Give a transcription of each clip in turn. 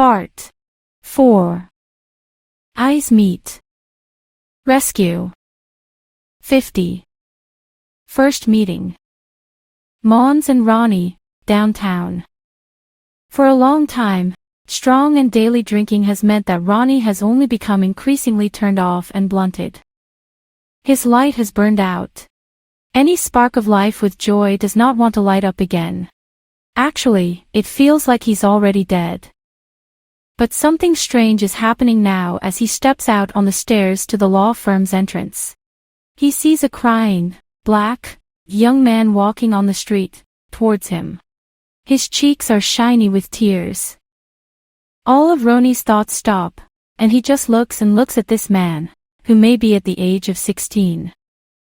Part 4. Eyes meet. Rescue. 50. First meeting. Mons and Ronnie, downtown. For a long time, strong and daily drinking has meant that Ronnie has only become increasingly turned off and blunted. His light has burned out. Any spark of life with joy does not want to light up again. Actually, it feels like he's already dead. But something strange is happening now as he steps out on the stairs to the law firm's entrance. He sees a crying, black, young man walking on the street, towards him. His cheeks are shiny with tears. All of Ronnie's thoughts stop, and he just looks at this man, who may be at the age of 16.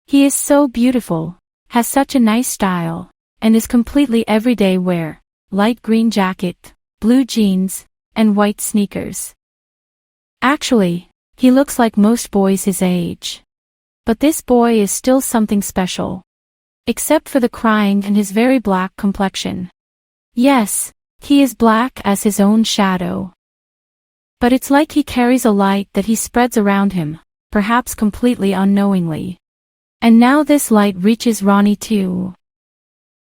He is so beautiful, has such a nice style, and is completely everyday wear, light green jacket, blue jeans, and white sneakers. Actually, he looks like most boys his age. But this boy is still something special. Except for the crying and his very black complexion. Yes, he is black as his own shadow. But it's like he carries a light that he spreads around him, perhaps completely unknowingly. And now this light reaches Ronnie too.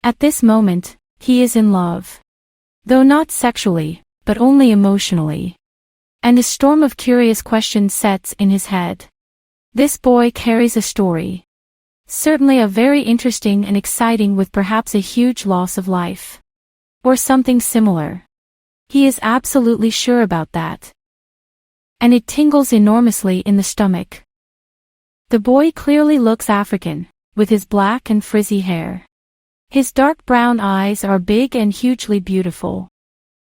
At this moment, he is in love. Though not sexually, but only emotionally. And a storm of curious questions sets in his head. This boy carries a story. Certainly a very interesting and exciting, with perhaps a huge loss of life. Or something similar. He is absolutely sure about that. And it tingles enormously in the stomach. The boy clearly looks African, with his black and frizzy hair. His dark brown eyes are big and hugely beautiful.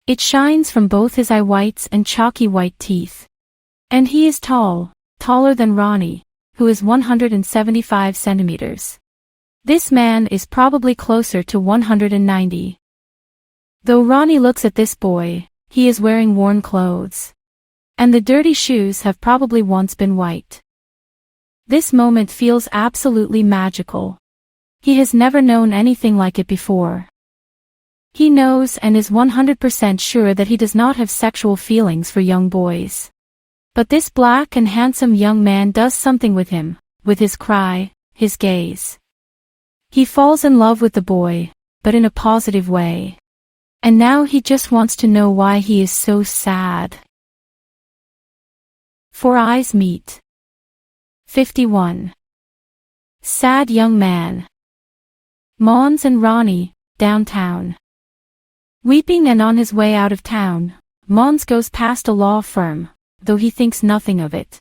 It shines from both his eye whites and chalky white teeth. And he is tall, taller than Ronnie, who is 175 centimeters. This man is probably closer to 190. Though Ronnie looks at this boy, he is wearing worn clothes. And the dirty shoes have probably once been white. This moment feels absolutely magical. He has never known anything like it before. He knows and is 100% sure that he does not have sexual feelings for young boys. But this black and handsome young man does something with him, with his cry, his gaze. He falls in love with the boy, but in a positive way. And now he just wants to know why he is so sad. Four eyes meet. 51. Sad young man. Mons and Ronnie, downtown. Weeping and on his way out of town, Mons goes past a law firm, though he thinks nothing of it.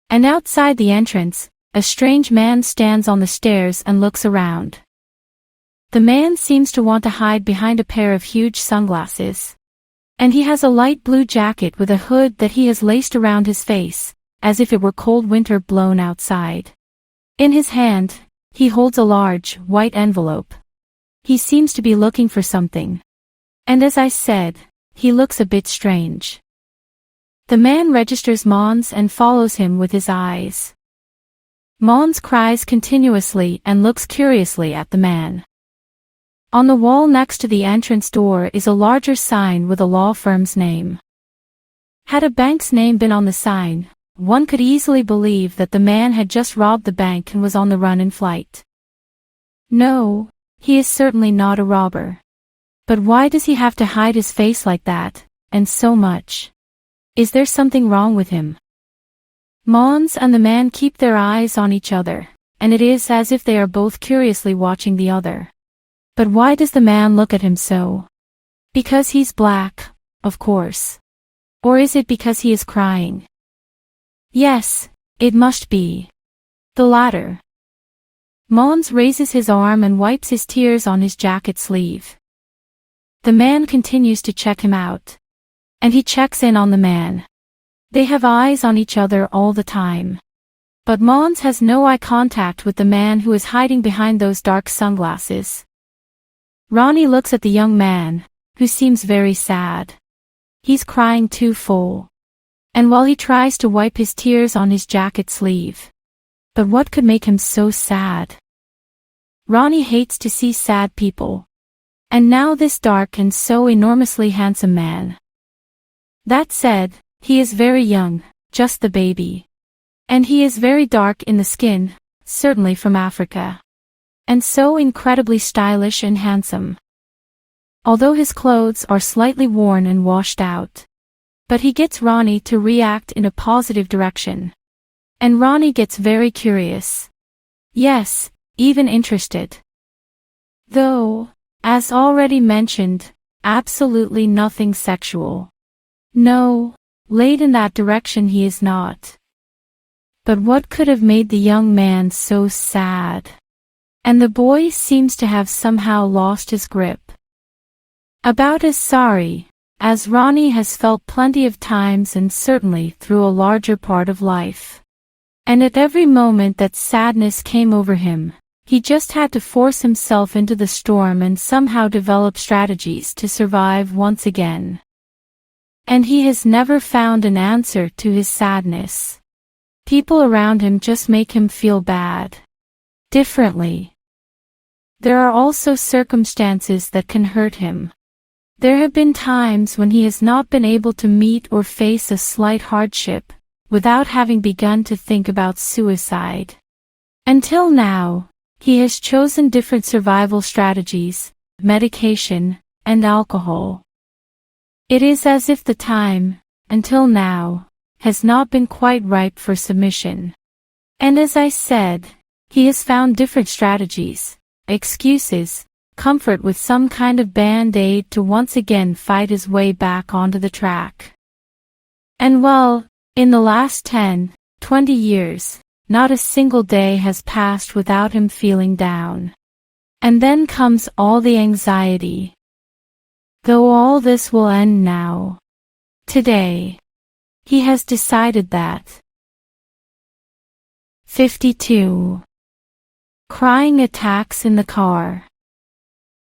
And outside the entrance, a strange man stands on the stairs and looks around. The man seems to want to hide behind a pair of huge sunglasses. And he has a light blue jacket with a hood that he has laced around his face, as if it were cold winter blown outside. In his hand, he holds a large, white envelope. He seems to be looking for something. And as I said, he looks a bit strange. The man registers Mons and follows him with his eyes. Mons cries continuously and looks curiously at the man. On the wall next to the entrance door is a larger sign with a law firm's name. Had a bank's name been on the sign, one could easily believe that the man had just robbed the bank and was on the run in flight. No, he is certainly not a robber. But why does he have to hide his face like that, and so much? Is there something wrong with him? Mons and the man keep their eyes on each other, and it is as if they are both curiously watching the other. But why does the man look at him so? Because he's black, of course. Or is it because he is crying? Yes, it must be the latter. Mons raises his arm and wipes his tears on his jacket sleeve. The man continues to check him out. And he checks in on the man. They have eyes on each other all the time. But Mons has no eye contact with the man who is hiding behind those dark sunglasses. Ronnie looks at the young man, who seems very sad. He's crying too full. And while he tries to wipe his tears on his jacket sleeve. But what could make him so sad? Ronnie hates to see sad people. And now this dark and so enormously handsome man. That said, he is very young, just the baby. And he is very dark in the skin, certainly from Africa. And so incredibly stylish and handsome. Although his clothes are slightly worn and washed out. But he gets Ronnie to react in a positive direction. And Ronnie gets very curious. Yes, even interested. Though, as already mentioned, absolutely nothing sexual. No, laid in that direction he is not. But what could have made the young man so sad? And the boy seems to have somehow lost his grip. About as sorry, as Ronnie has felt plenty of times and certainly through a larger part of life. And at every moment that sadness came over him, he just had to force himself into the storm and somehow develop strategies to survive once again. And he has never found an answer to his sadness. People around him just make him feel bad. Differently. There are also circumstances that can hurt him. There have been times when he has not been able to meet or face a slight hardship, without having begun to think about suicide. Until now, he has chosen different survival strategies, medication, and alcohol. It is as if the time, until now, has not been quite ripe for submission. And as I said, he has found different strategies, excuses, comfort with some kind of band-aid to once again fight his way back onto the track. And well, in the last 10, 20 years, not a single day has passed without him feeling down. And then comes all the anxiety. Though all this will end now. Today. He has decided that. 52. Crying attacks in the car.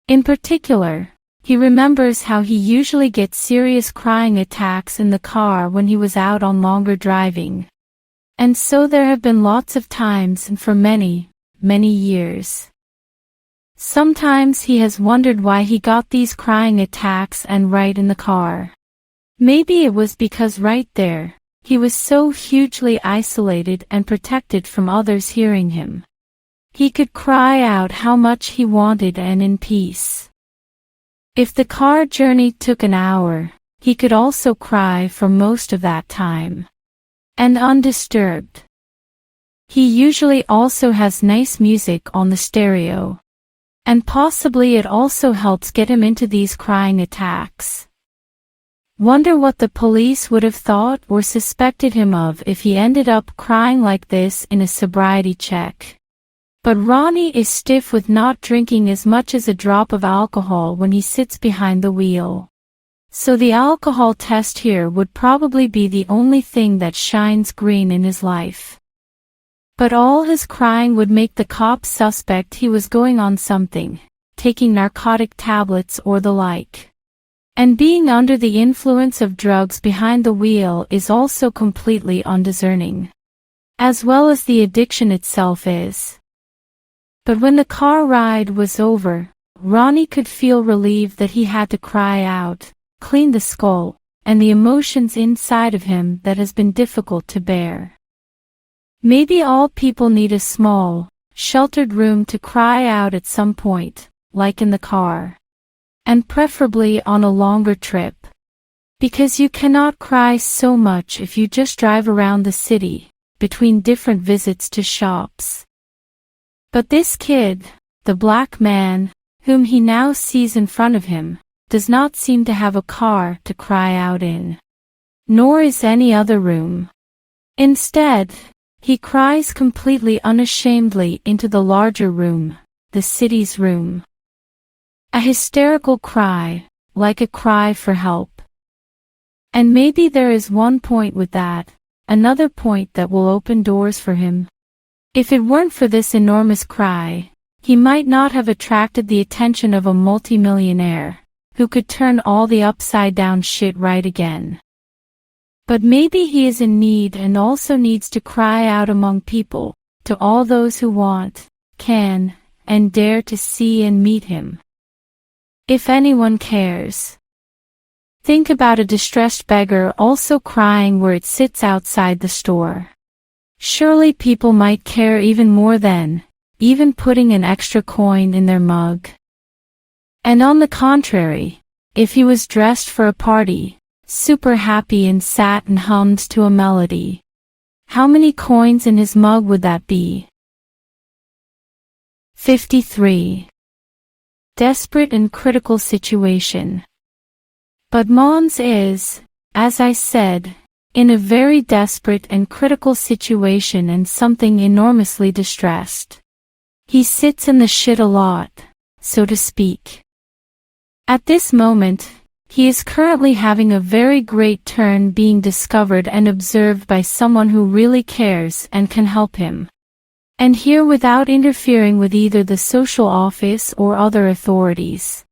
In particular, he remembers how he usually gets serious crying attacks in the car when he was out on longer driving. And so there have been lots of times and for many, many years. Sometimes he has wondered why he got these crying attacks and right in the car. Maybe it was because right there, he was so hugely isolated and protected from others hearing him. He could cry out how much he wanted and in peace. If the car journey took an hour, he could also cry for most of that time. And undisturbed. He usually also has nice music on the stereo. And possibly it also helps get him into these crying attacks. Wonder what the police would have thought or suspected him of if he ended up crying like this in a sobriety check. But Ronnie is stiff with not drinking as much as a drop of alcohol when he sits behind the wheel. So the alcohol test here would probably be the only thing that shines green in his life. But all his crying would make the cops suspect he was going on something, taking narcotic tablets or the like. And being under the influence of drugs behind the wheel is also completely undiscerning. As well as the addiction itself is. But when the car ride was over, Ronnie could feel relieved that he had to cry out, clean the skull, and the emotions inside of him that has been difficult to bear. Maybe all people need a small, sheltered room to cry out at some point, like in the car. And preferably on a longer trip. Because you cannot cry so much if you just drive around the city, between different visits to shops. But this kid, the black man, whom he now sees in front of him, does not seem to have a car to cry out in. Nor is any other room. Instead, he cries completely unashamedly into the larger room, the city's room. A hysterical cry, like a cry for help. And maybe there is one point with that, another point that will open doors for him. If it weren't for this enormous cry, he might not have attracted the attention of a multimillionaire, who could turn all the upside-down shit right again. But maybe he is in need and also needs to cry out among people, to all those who want, can, and dare to see and meet him. If anyone cares. Think about a distressed beggar also crying where it sits outside the store. Surely people might care even more then, even putting an extra coin in their mug. And on the contrary, if he was dressed for a party, super happy and sat and hummed to a melody, how many coins in his mug would that be? 53. Desperate and critical situation. But Mons is, as I said, in a very desperate and critical situation and something enormously distressed. He sits in the shit a lot, so to speak. At this moment, he is currently having a very great turn being discovered and observed by someone who really cares and can help him. And here without interfering with either the social office or other authorities.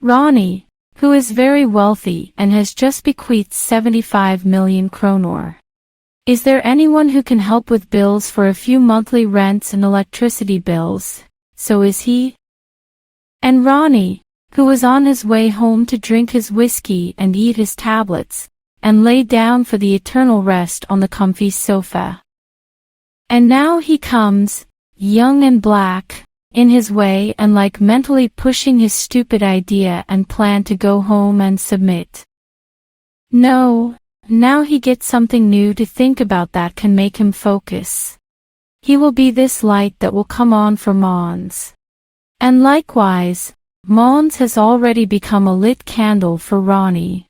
Ronnie, who is very wealthy and has just bequeathed 75 million kronor. Is there anyone who can help with bills for a few monthly rents and electricity bills? So is he. And Ronnie, who was on his way home to drink his whiskey and eat his tablets, and lay down for the eternal rest on the comfy sofa. And now he comes, young and black, in his way and like mentally pushing his stupid idea and plan to go home and submit. No, now he gets something new to think about that can make him focus. He will be this light that will come on for Mons. And likewise, Mons has already become a lit candle for Ronnie.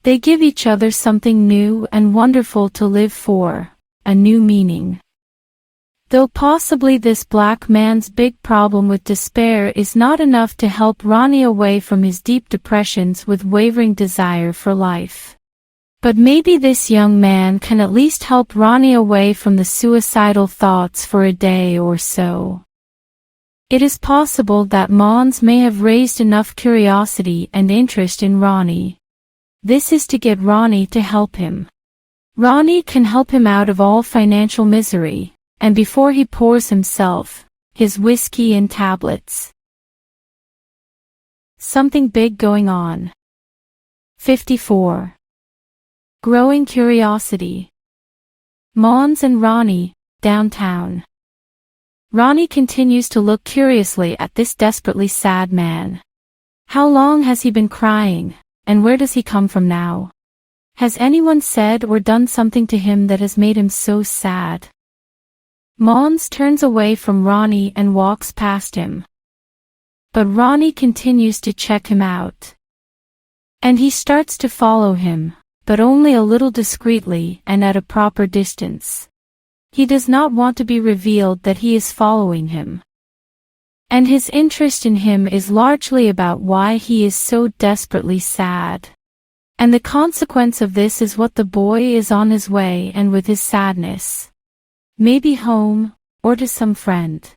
They give each other something new and wonderful to live for, a new meaning. Though possibly this black man's big problem with despair is not enough to help Ronnie away from his deep depressions with wavering desire for life. But maybe this young man can at least help Ronnie away from the suicidal thoughts for a day or so. It is possible that Mons may have raised enough curiosity and interest in Ronnie. This is to get Ronnie to help him. Ronnie can help him out of all financial misery, and before he pours himself, his whiskey and tablets. Something big going on. 54. Growing curiosity. Mons and Ronnie, downtown. Ronnie continues to look curiously at this desperately sad man. How long has he been crying, and where does he come from now? Has anyone said or done something to him that has made him so sad? Mons turns away from Ronnie and walks past him. But Ronnie continues to check him out. And he starts to follow him, but only a little discreetly and at a proper distance. He does not want to be revealed that he is following him. And his interest in him is largely about why he is so desperately sad. And the consequence of this is what the boy is on his way and with his sadness. Maybe home, or to some friend.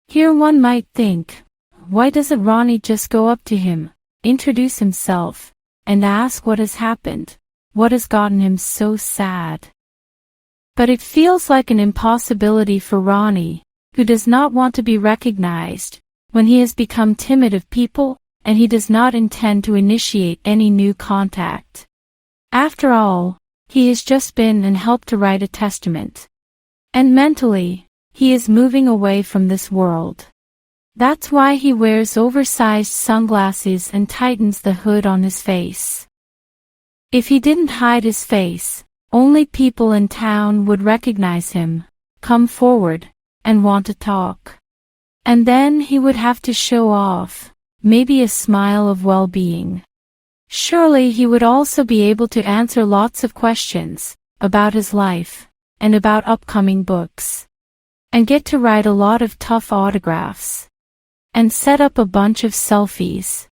Here one might think, why doesn't Ronnie just go up to him, introduce himself, and ask what has happened, what has gotten him so sad? But it feels like an impossibility for Ronnie, who does not want to be recognized, when he has become timid of people, and he does not intend to initiate any new contact. After all, he has just been and helped to write a testament. And mentally, he is moving away from this world. That's why he wears oversized sunglasses and tightens the hood on his face. If he didn't hide his face, only people in town would recognize him, come forward, and want to talk. And then he would have to show off, maybe a smile of well-being. Surely he would also be able to answer lots of questions, about his life, and about upcoming books. And get to write a lot of tough autographs. And set up a bunch of selfies.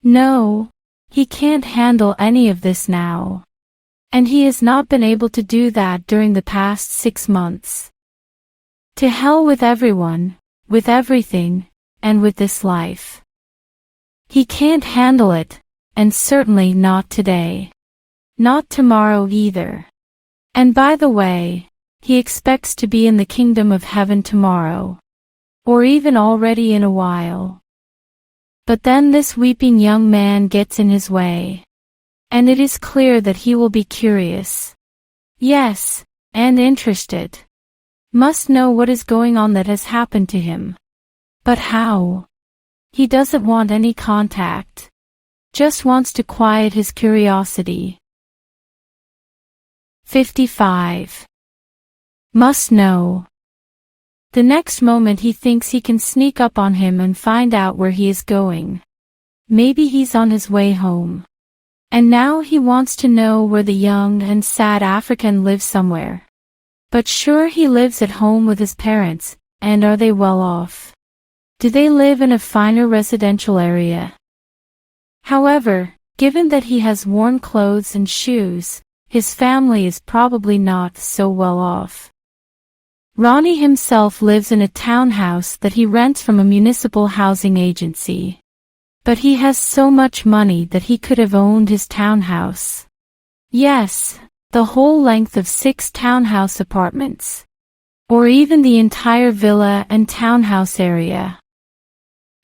No, he can't handle any of this now. And he has not been able to do that during the past 6 months. To hell with everyone, with everything, and with this life. He can't handle it, and certainly not today. Not tomorrow either. And by the way, he expects to be in the kingdom of heaven tomorrow. Or even already in a while. But then this weeping young man gets in his way. And it is clear that he will be curious. Yes, and interested. Must know what is going on that has happened to him. But how? He doesn't want any contact. Just wants to quiet his curiosity. 55. Must know. The next moment he thinks he can sneak up on him and find out where he is going. Maybe he's on his way home. And now he wants to know where the young and sad African lives somewhere. But sure, he lives at home with his parents, and are they well off? Do they live in a finer residential area? However, given that he has worn clothes and shoes, his family is probably not so well off. Ronnie himself lives in a townhouse that he rents from a municipal housing agency. But he has so much money that he could have owned his townhouse. Yes, the whole length of 6 townhouse apartments. Or even the entire villa and townhouse area.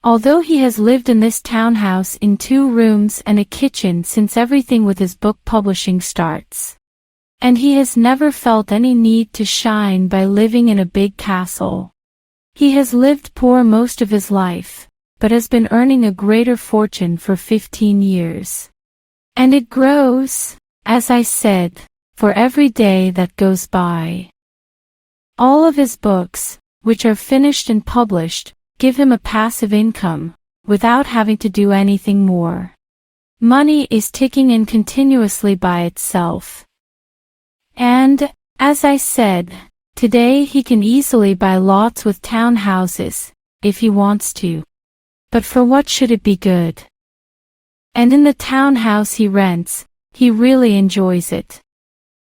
Although he has lived in this townhouse in 2 rooms and a kitchen since everything with his book publishing starts. And he has never felt any need to shine by living in a big castle. He has lived poor most of his life, but has been earning a greater fortune for 15 years. And it grows, as I said, for every day that goes by. All of his books, which are finished and published, give him a passive income, without having to do anything more. Money is ticking in continuously by itself. And, as I said, today he can easily buy lots with townhouses, if he wants to. But for what should it be good? And in the townhouse he rents, he really enjoys it.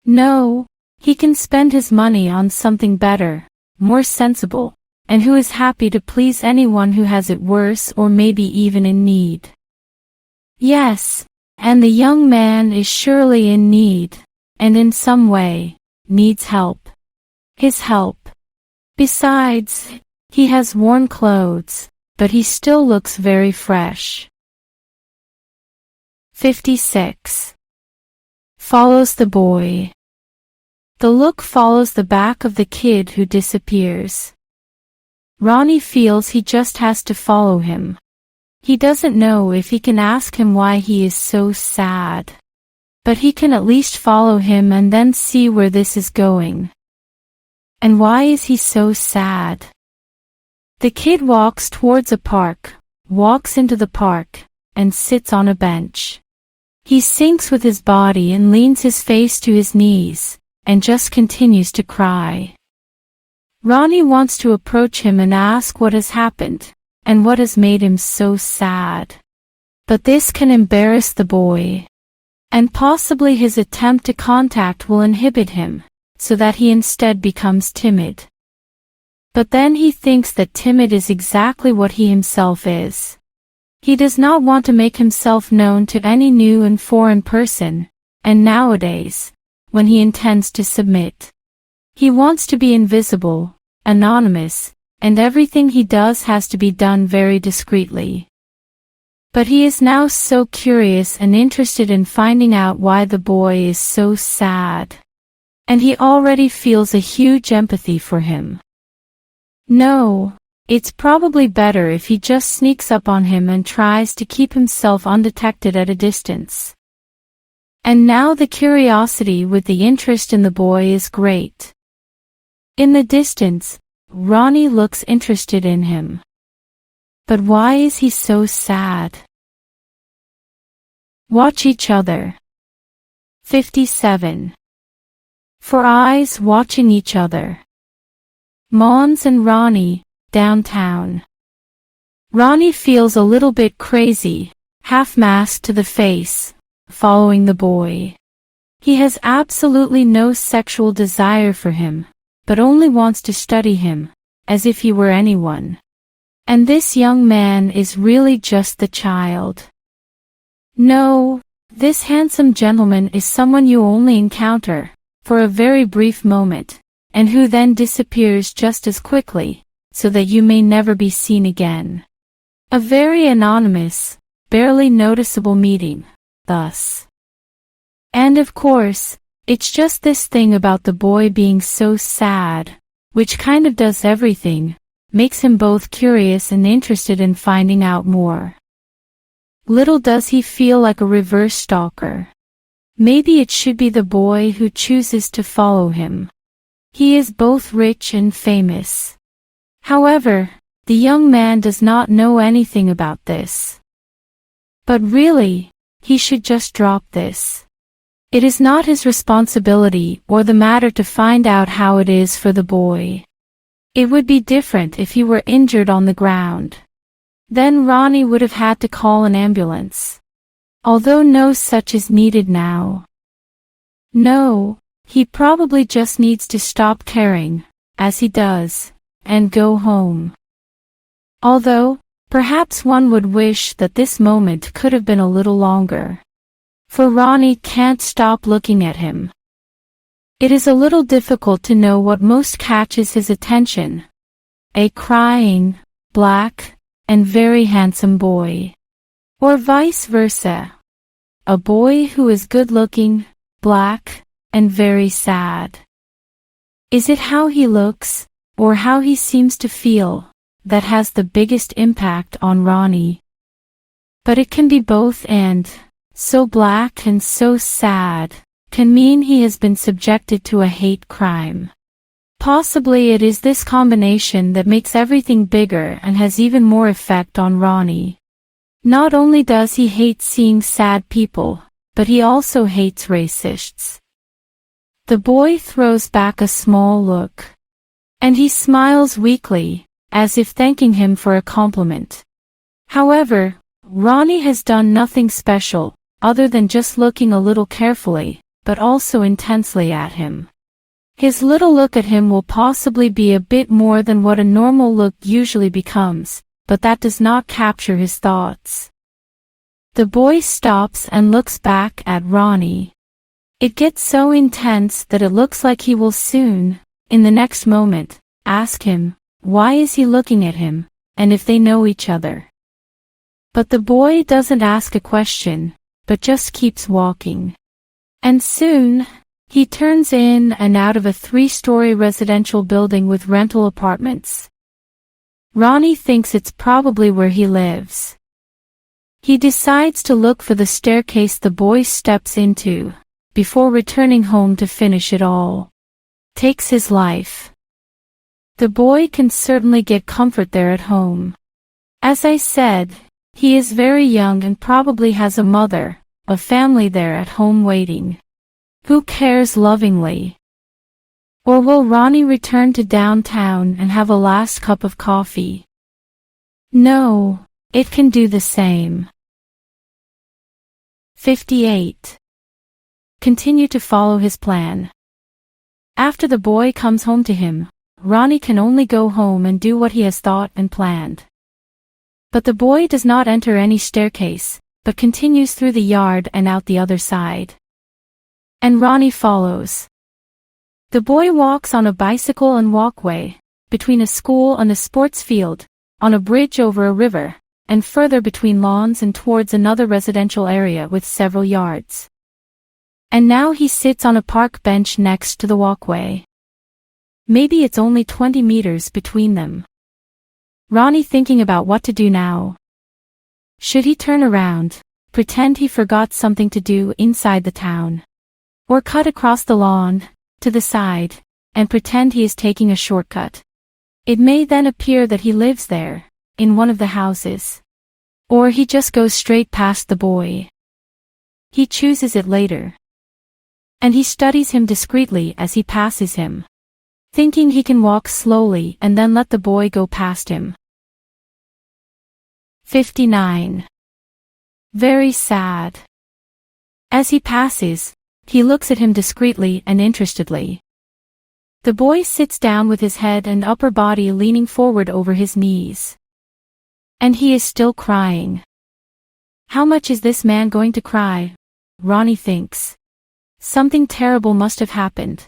No, he can spend his money on something better, more sensible, and who is happy to please anyone who has it worse or maybe even in need. Yes, and the young man is surely in need. And in some way, needs help. His help. Besides, he has worn clothes, but he still looks very fresh. 56. Follows the boy. The look follows the back of the kid who disappears. Ronnie feels he just has to follow him. He doesn't know if he can ask him why he is so sad. But he can at least follow him and then see where this is going. And why is he so sad? The kid walks towards a park, walks into the park, and sits on a bench. He sinks with his body and leans his face to his knees, and just continues to cry. Ronnie wants to approach him and ask what has happened, and what has made him so sad. But this can embarrass the boy. And possibly his attempt to contact will inhibit him, so that he instead becomes timid. But then he thinks that timid is exactly what he himself is. He does not want to make himself known to any new and foreign person, and nowadays, when he intends to submit. He wants to be invisible, anonymous, and everything he does has to be done very discreetly. But he is now so curious and interested in finding out why the boy is so sad. And he already feels a huge empathy for him. No, it's probably better if he just sneaks up on him and tries to keep himself undetected at a distance. And now the curiosity with the interest in the boy is great. In the distance, Ronnie looks interested in him. But why is he so sad? Watch each other. 57. For eyes watching each other. Mons and Ronnie, downtown. Ronnie feels a little bit crazy, half masked to the face, following the boy. He has absolutely no sexual desire for him, but only wants to study him, as if he were anyone. And this young man is really just the child. No, this handsome gentleman is someone you only encounter, for a very brief moment, and who then disappears just as quickly, so that you may never be seen again. A very anonymous, barely noticeable meeting, thus. And of course, it's just this thing about the boy being so sad, which kind of does everything, makes him both curious and interested in finding out more. Little does he feel like a reverse stalker. Maybe it should be the boy who chooses to follow him. He is both rich and famous. However, the young man does not know anything about this. But really, he should just drop this. It is not his responsibility or the matter to find out how it is for the boy. It would be different if he were injured on the ground. Then Ronnie would have had to call an ambulance. Although no such is needed now. No, he probably just needs to stop caring, as he does, and go home. Although, perhaps one would wish that this moment could have been a little longer. For Ronnie can't stop looking at him. It is a little difficult to know what most catches his attention. A crying, black, and very handsome boy. Or vice versa. A boy who is good-looking, black, and very sad. Is it how he looks, or how he seems to feel, that has the biggest impact on Ronnie? But it can be both, and so black and so sad can mean he has been subjected to a hate crime. Possibly it is this combination that makes everything bigger and has even more effect on Ronnie. Not only does he hate seeing sad people, but he also hates racists. The boy throws back a small look. And he smiles weakly, as if thanking him for a compliment. However, Ronnie has done nothing special, other than just looking a little carefully, but also intensely at him. His little look at him will possibly be a bit more than what a normal look usually becomes, but that does not capture his thoughts. The boy stops and looks back at Ronnie. It gets so intense that it looks like he will soon, in the next moment, ask him, why is he looking at him, and if they know each other. But the boy doesn't ask a question, but just keeps walking. And soon, he turns in and out of a 3-story residential building with rental apartments. Ronnie thinks it's probably where he lives. He decides to look for the staircase the boy steps into, before returning home to finish it all. Takes his life. The boy can certainly get comfort there at home. As I said, he is very young and probably has a mother, a family there at home waiting. Who cares lovingly? Or will Ronnie return to downtown and have a last cup of coffee? No, it can do the same. 58. Continue to follow his plan. After the boy comes home to him, Ronnie can only go home and do what he has thought and planned. But the boy does not enter any staircase, but continues through the yard and out the other side. And Ronnie follows. The boy walks on a bicycle and walkway, between a school and a sports field, on a bridge over a river, and further between lawns and towards another residential area with several yards. And now he sits on a park bench next to the walkway. Maybe it's only 20 meters between them. Ronnie thinking about what to do now. Should he turn around, pretend he forgot something to do inside the town? Or cut across the lawn, to the side, and pretend he is taking a shortcut? It may then appear that he lives there, in one of the houses. Or he just goes straight past the boy. He chooses it later. And he studies him discreetly as he passes him, thinking he can walk slowly and then let the boy go past him. 59. Very sad. As he passes, he looks at him discreetly and interestedly. The boy sits down with his head and upper body leaning forward over his knees. And he is still crying. How much is this man going to cry? Ronnie thinks. Something terrible must have happened.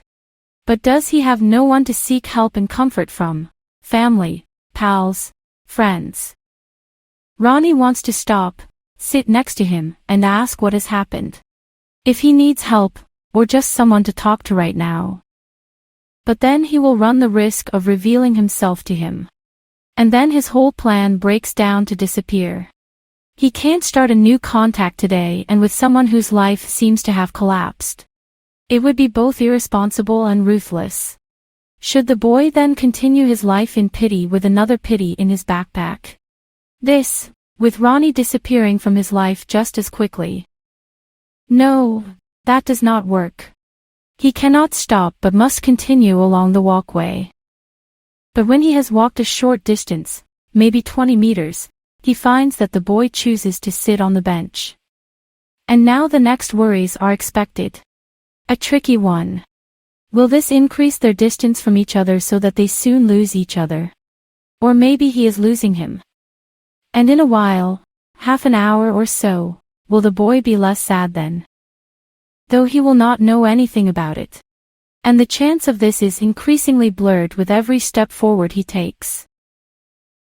But does he have no one to seek help and comfort from? Family, pals, friends. Ronnie wants to stop, sit next to him, and ask what has happened. If he needs help, or just someone to talk to right now. But then he will run the risk of revealing himself to him. And then his whole plan breaks down to disappear. He can't start a new contact today and with someone whose life seems to have collapsed. It would be both irresponsible and ruthless. Should the boy then continue his life in pity with another pity in his backpack? This, with Ronnie disappearing from his life just as quickly. No, that does not work. He cannot stop but must continue along the walkway. But when he has walked a short distance, maybe 20 meters, he finds that the boy chooses to sit on the bench. And now the next worries are expected. A tricky one. Will this increase their distance from each other so that they soon lose each other? Or maybe he is losing him. And in a while, half an hour or so, will the boy be less sad then? Though he will not know anything about it. And the chance of this is increasingly blurred with every step forward he takes.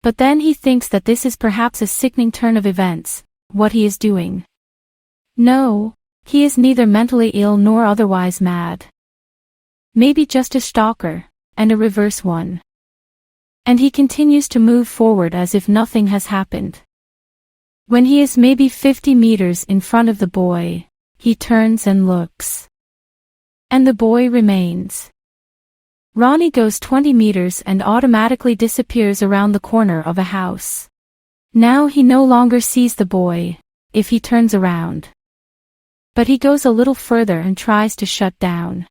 But then he thinks that this is perhaps a sickening turn of events, what he is doing. No, he is neither mentally ill nor otherwise mad. Maybe just a stalker, and a reverse one. And he continues to move forward as if nothing has happened. When he is maybe 50 meters in front of the boy, he turns and looks. And the boy remains. Ronnie goes 20 meters and automatically disappears around the corner of a house. Now he no longer sees the boy, if he turns around. But he goes a little further and tries to shut down.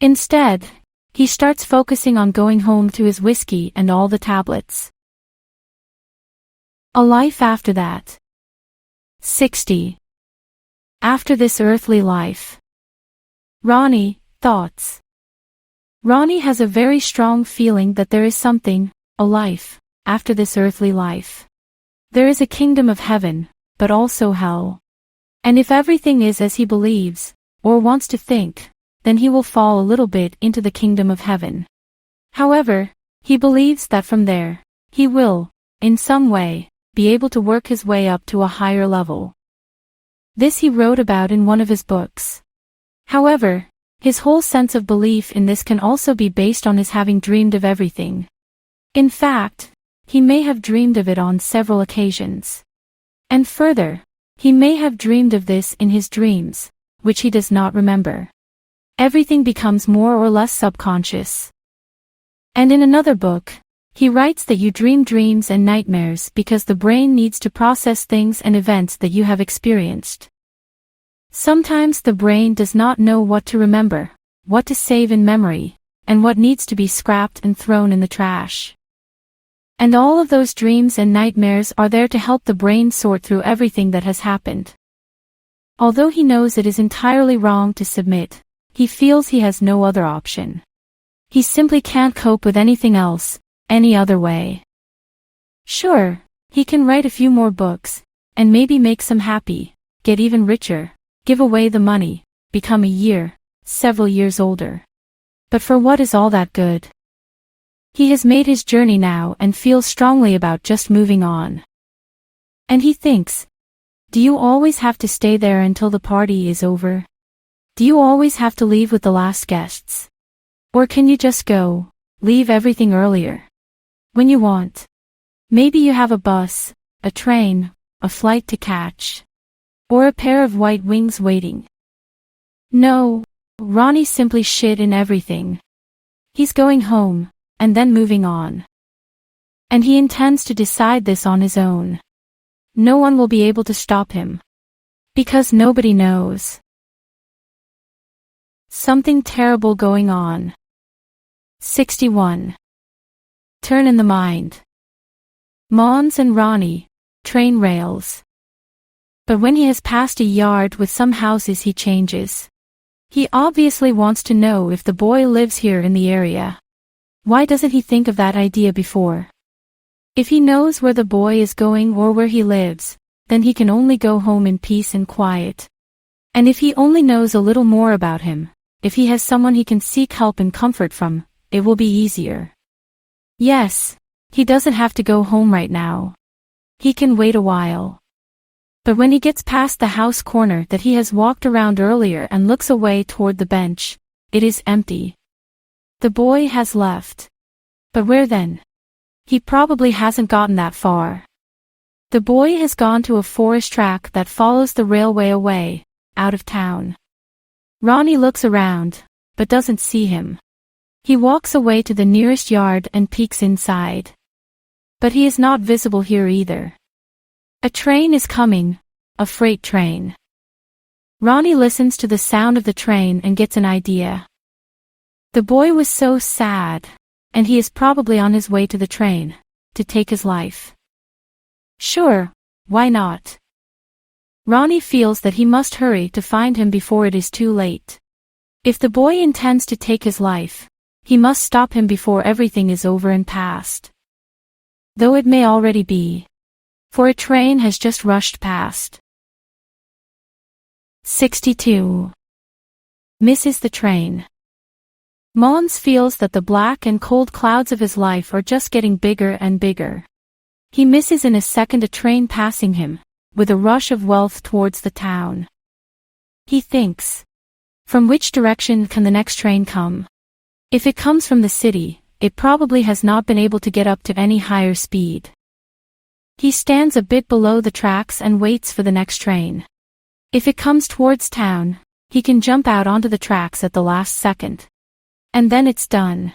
Instead, he starts focusing on going home to his whiskey and all the tablets. A life after that. 60. After this earthly life. Ronnie, thoughts. Ronnie has a very strong feeling that there is something, a life, after this earthly life. There is a kingdom of heaven, but also hell. And if everything is as he believes, or wants to think, then he will fall a little bit into the kingdom of heaven. However, he believes that from there, he will, in some way, be able to work his way up to a higher level. This he wrote about in one of his books. However, his whole sense of belief in this can also be based on his having dreamed of everything. In fact, he may have dreamed of it on several occasions. And further, he may have dreamed of this in his dreams, which he does not remember. Everything becomes more or less subconscious. And in another book, he writes that you dream dreams and nightmares because the brain needs to process things and events that you have experienced. Sometimes the brain does not know what to remember, what to save in memory, and what needs to be scrapped and thrown in the trash. And all of those dreams and nightmares are there to help the brain sort through everything that has happened. Although he knows it is entirely wrong to submit, he feels he has no other option. He simply can't cope with anything else, any other way. Sure, he can write a few more books, and maybe make some happy, get even richer, give away the money, become several years older. But for what is all that good? He has made his journey now and feels strongly about just moving on. And he thinks, do you always have to stay there until the party is over? Do you always have to leave with the last guests? Or can you just go, leave everything earlier? When you want. Maybe you have a bus, a train, a flight to catch. Or a pair of white wings waiting. No, Ronnie simply shit in everything. He's going home, and then moving on. And he intends to decide this on his own. No one will be able to stop him. Because nobody knows. Something terrible going on. 61. Turn in the mind. Mons and Ronnie, train rails. But when he has passed a yard with some houses he changes. He obviously wants to know if the boy lives here in the area. Why doesn't he think of that idea before? If he knows where the boy is going or where he lives, then he can only go home in peace and quiet. And if he only knows a little more about him, if he has someone he can seek help and comfort from, it will be easier. Yes, he doesn't have to go home right now. He can wait a while. But when he gets past the house corner that he has walked around earlier and looks away toward the bench, it is empty. The boy has left. But where then? He probably hasn't gotten that far. The boy has gone to a forest track that follows the railway away, out of town. Ronnie looks around, but doesn't see him. He walks away to the nearest yard and peeks inside. But he is not visible here either. A train is coming, a freight train. Ronnie listens to the sound of the train and gets an idea. The boy was so sad, and he is probably on his way to the train, to take his life. Sure, why not? Ronnie feels that he must hurry to find him before it is too late. If the boy intends to take his life, he must stop him before everything is over and past. Though it may already be. For a train has just rushed past. 62. Misses the train. Mons feels that the black and cold clouds of his life are just getting bigger and bigger. He misses in a second a train passing him, with a rush of wealth towards the town. He thinks, from which direction can the next train come? If it comes from the city, it probably has not been able to get up to any higher speed. He stands a bit below the tracks and waits for the next train. If it comes towards town, he can jump out onto the tracks at the last second. And then it's done.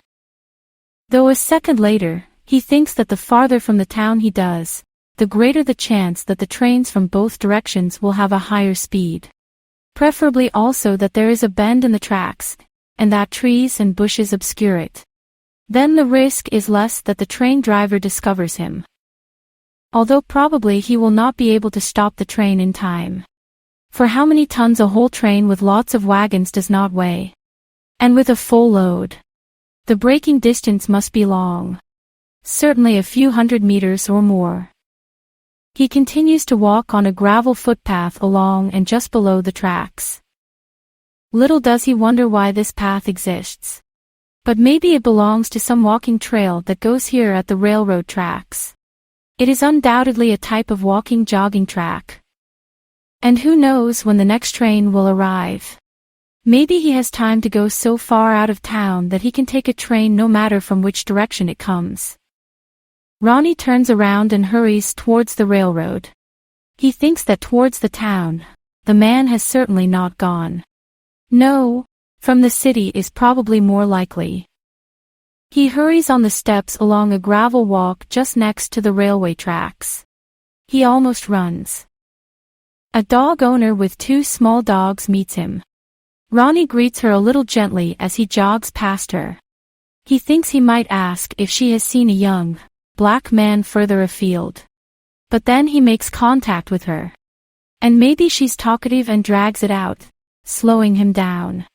Though a second later, he thinks that the farther from the town he does, the greater the chance that the trains from both directions will have a higher speed. Preferably also that there is a bend in the tracks, and that trees and bushes obscure it. Then the risk is less that the train driver discovers him. Although probably he will not be able to stop the train in time. For how many tons a whole train with lots of wagons does not weigh? And with a full load. The braking distance must be long. Certainly a few hundred meters or more. He continues to walk on a gravel footpath along and just below the tracks. Little does he wonder why this path exists. But maybe it belongs to some walking trail that goes here at the railroad tracks. It is undoubtedly a type of walking jogging track. And who knows when the next train will arrive. Maybe he has time to go so far out of town that he can take a train no matter from which direction it comes. Ronnie turns around and hurries towards the railroad. He thinks that towards the town, the man has certainly not gone. No, from the city is probably more likely. He hurries on the steps along a gravel walk just next to the railway tracks. He almost runs. A dog owner with two small dogs meets him. Ronnie greets her a little gently as he jogs past her. He thinks he might ask if she has seen a young, black man further afield. But then he makes contact with her. And maybe she's talkative and drags it out, slowing him down.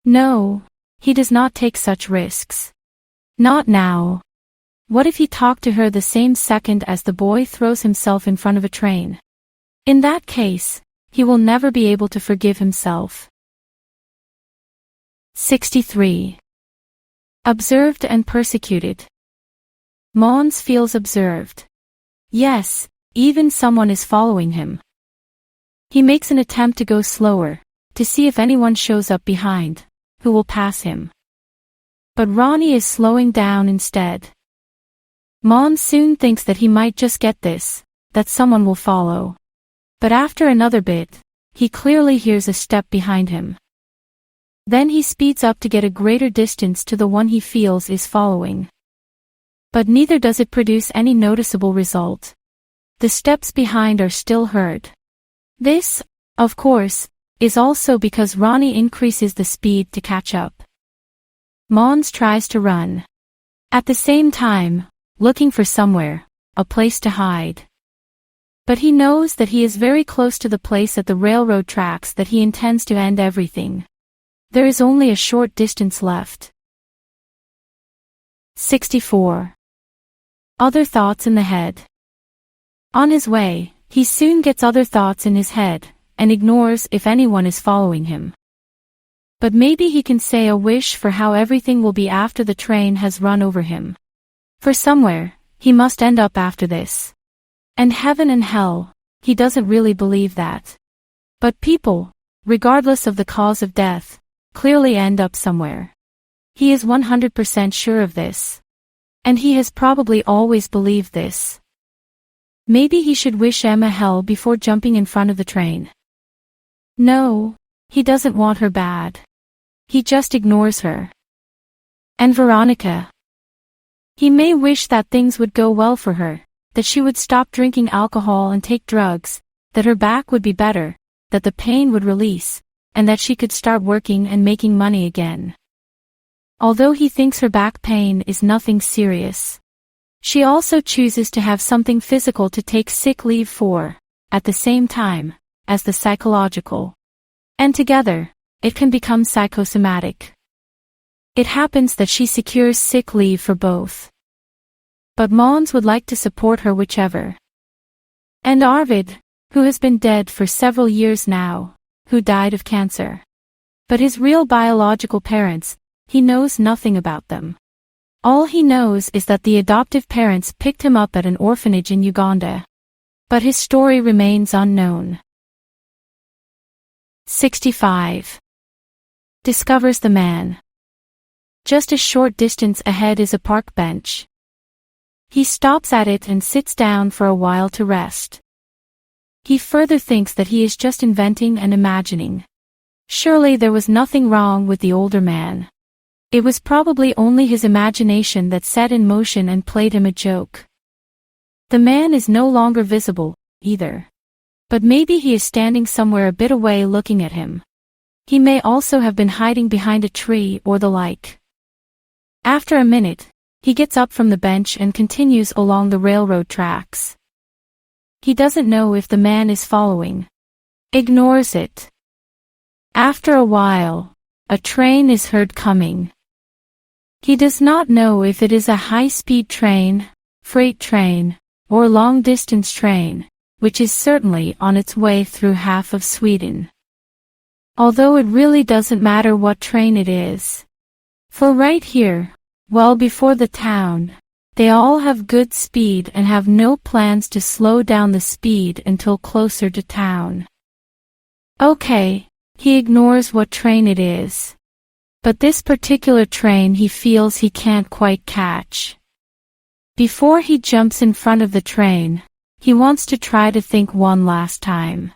No, he does not take such risks. Not now. What if he talked to her the same second as the boy throws himself in front of a train? In that case, he will never be able to forgive himself. 63. Observed and persecuted. Mons feels observed. Yes, even someone is following him. He makes an attempt to go slower, to see if anyone shows up behind, who will pass him. But Ronnie is slowing down instead. Mons soon thinks that he might just get this, that someone will follow. But after another bit, he clearly hears a step behind him. Then he speeds up to get a greater distance to the one he feels is following. But neither does it produce any noticeable result. The steps behind are still heard. This, of course, is also because Ronnie increases the speed to catch up. Mons tries to run. At the same time, looking for somewhere, a place to hide. But he knows that he is very close to the place at the railroad tracks that he intends to end everything. There is only a short distance left. 64. Other thoughts in the head. On his way, he soon gets other thoughts in his head, and ignores if anyone is following him. But maybe he can say a wish for how everything will be after the train has run over him. For somewhere, he must end up after this. And heaven and hell, he doesn't really believe that. But people, regardless of the cause of death, clearly end up somewhere. He is 100% sure of this. And he has probably always believed this. Maybe he should wish Emma hell before jumping in front of the train. No, he doesn't want her bad. He just ignores her. And Veronica. He may wish that things would go well for her, that she would stop drinking alcohol and take drugs, that her back would be better, that the pain would release, and that she could start working and making money again. Although he thinks her back pain is nothing serious. She also chooses to have something physical to take sick leave for, at the same time, as the psychological. And together, it can become psychosomatic. It happens that she secures sick leave for both. But Måns would like to support her whichever. And Arvid, who has been dead for several years now, who died of cancer. But his real biological parents, he knows nothing about them. All he knows is that the adoptive parents picked him up at an orphanage in Uganda. But his story remains unknown. 65. Discovers the man. Just a short distance ahead is a park bench. He stops at it and sits down for a while to rest. He further thinks that he is just inventing and imagining. Surely there was nothing wrong with the older man. It was probably only his imagination that set in motion and played him a joke. The man is no longer visible, either. But maybe he is standing somewhere a bit away looking at him. He may also have been hiding behind a tree or the like. After a minute, he gets up from the bench and continues along the railroad tracks. He doesn't know if the man is following. Ignores it. After a while, a train is heard coming. He does not know if it is a high-speed train, freight train, or long-distance train, which is certainly on its way through half of Sweden. Although it really doesn't matter what train it is. For right here, well before the town, they all have good speed and have no plans to slow down the speed until closer to town. Okay, he ignores what train it is. But this particular train he feels he can't quite catch. Before he jumps in front of the train, he wants to try to think one last time.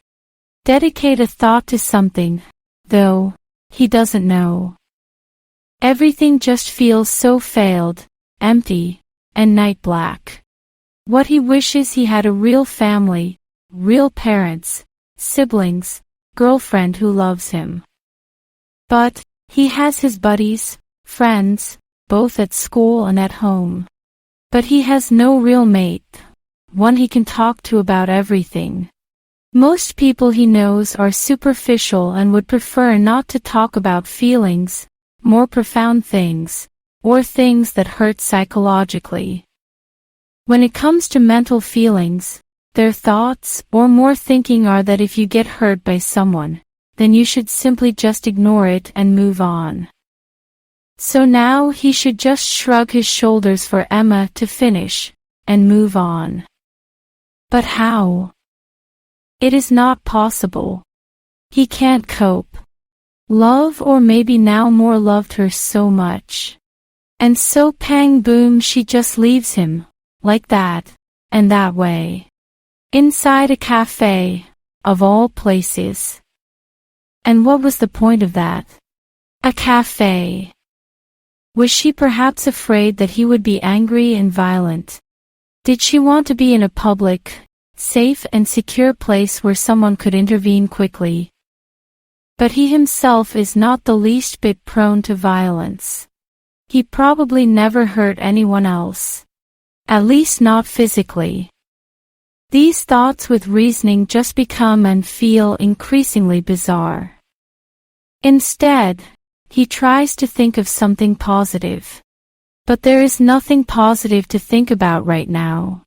Dedicate a thought to something, though, he doesn't know. Everything just feels so failed, empty, and night black. What he wishes he had a real family, real parents, siblings, girlfriend who loves him. But, he has his buddies, friends, both at school and at home. But he has no real mate, one he can talk to about everything. Most people he knows are superficial and would prefer not to talk about feelings, more profound things, or things that hurt psychologically. When it comes to mental feelings, their thoughts or more thinking are that if you get hurt by someone, then you should simply just ignore it and move on. So now he should just shrug his shoulders for Emma to finish, and move on. But how? It is not possible. He can't cope. Love or maybe now more loved her so much. And so pang boom she just leaves him, like that, and that way. Inside a cafe, of all places. And what was the point of that? A cafe. Was she perhaps afraid that he would be angry and violent? Did she want to be in a public, safe and secure place where someone could intervene quickly? But he himself is not the least bit prone to violence. He probably never hurt anyone else. At least not physically. These thoughts with reasoning just become and feel increasingly bizarre. Instead, he tries to think of something positive. But there is nothing positive to think about right now.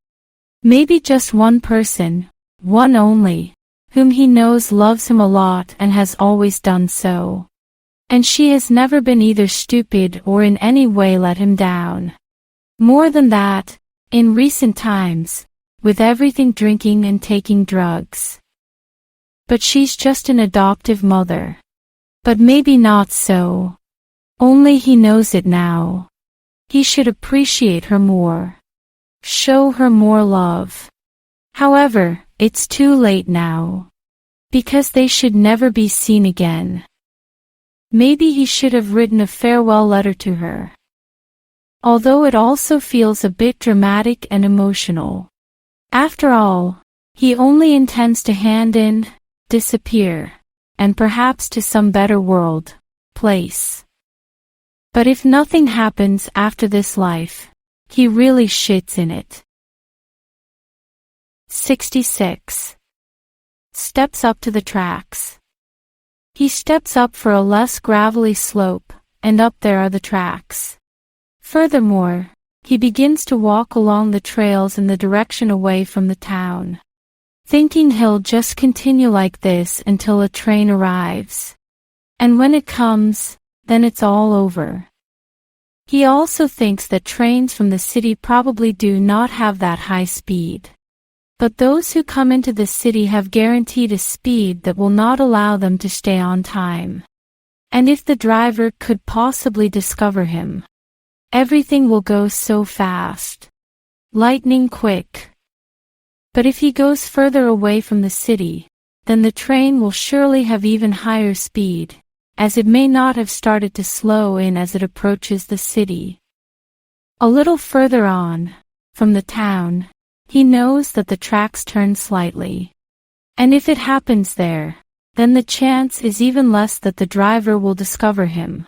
Maybe just one person, one only, whom he knows loves him a lot and has always done so. And she has never been either stupid or in any way let him down. More than that, in recent times, with everything drinking and taking drugs. But she's just an adoptive mother. But maybe not so. Only he knows it now. He should appreciate her more. Show her more love. However, it's too late now. Because they should never be seen again. Maybe he should have written a farewell letter to her. Although it also feels a bit dramatic and emotional. After all, he only intends to hand in, disappear, and perhaps to some better world, place. But if nothing happens after this life, he really shits in it. 66. Steps up to the tracks. He steps up for a less gravelly slope, and up there are the tracks. Furthermore, he begins to walk along the trails in the direction away from the town, thinking he'll just continue like this until a train arrives. And when it comes, then it's all over. He also thinks that trains from the city probably do not have that high speed. But those who come into the city have guaranteed a speed that will not allow them to stay on time. And if the driver could possibly discover him, everything will go so fast. Lightning quick. But if he goes further away from the city, then the train will surely have even higher speed, as it may not have started to slow in as it approaches the city. A little further on, from the town, he knows that the tracks turn slightly. And if it happens there, then the chance is even less that the driver will discover him.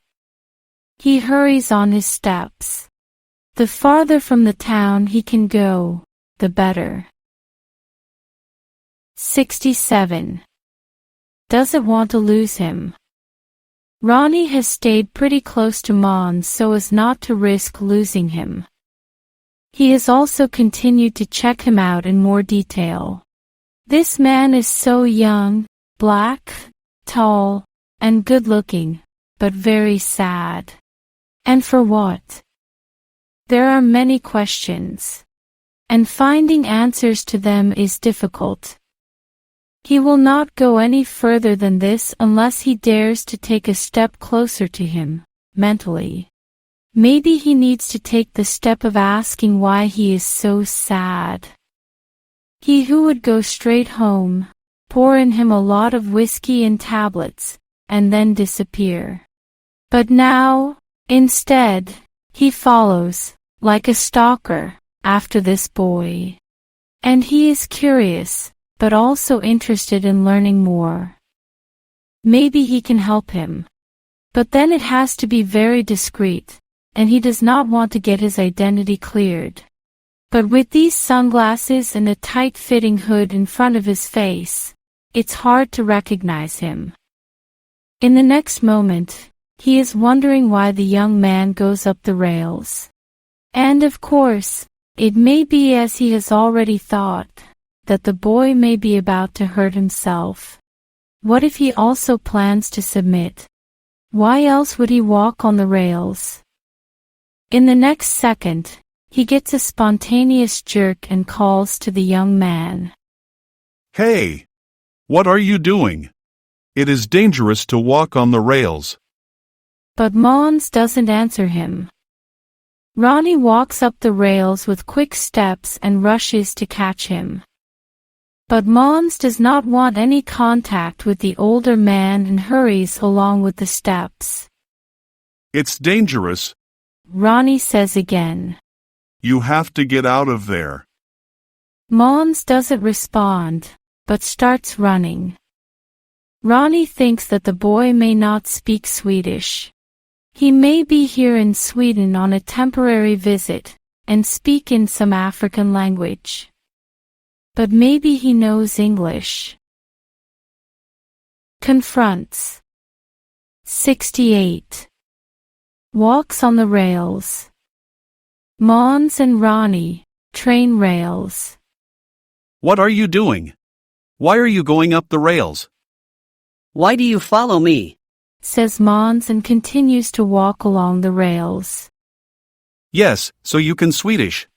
He hurries on his steps. The farther from the town he can go, the better. 67. Doesn't want to lose him. Ronnie has stayed pretty close to Mons so as not to risk losing him. He has also continued to check him out in more detail. This man is so young, black, tall, and good-looking, but very sad. And for what? There are many questions. And finding answers to them is difficult. He will not go any further than this unless he dares to take a step closer to him, mentally. Maybe he needs to take the step of asking why he is so sad. He who would go straight home, pour in him a lot of whiskey and tablets, and then disappear. But now, instead, he follows, like a stalker, after this boy. And he is curious, but also interested in learning more. Maybe he can help him. But then it has to be very discreet. And he does not want to get his identity cleared. But with these sunglasses and a tight-fitting hood in front of his face, it's hard to recognize him. In the next moment, he is wondering why the young man goes up the rails. And of course, it may be as he has already thought, that the boy may be about to hurt himself. What if he also plans to submit? Why else would he walk on the rails? In the next second, he gets a spontaneous jerk and calls to the young man. Hey! What are you doing? It is dangerous to walk on the rails. But Mons doesn't answer him. Ronnie walks up the rails with quick steps and rushes to catch him. But Mons does not want any contact with the older man and hurries along with the steps. It's dangerous, Ronnie says again. You have to get out of there. Mons doesn't respond, but starts running. Ronnie thinks that the boy may not speak Swedish. He may be here in Sweden on a temporary visit, and speak in some African language. But maybe he knows English. Confronts. 68. Walks on the rails. Mons and Ronnie, train rails. What are you doing? Why are you going up the rails? Why do you follow me? Says Mons and continues to walk along the rails. Yes, so you can Swedish.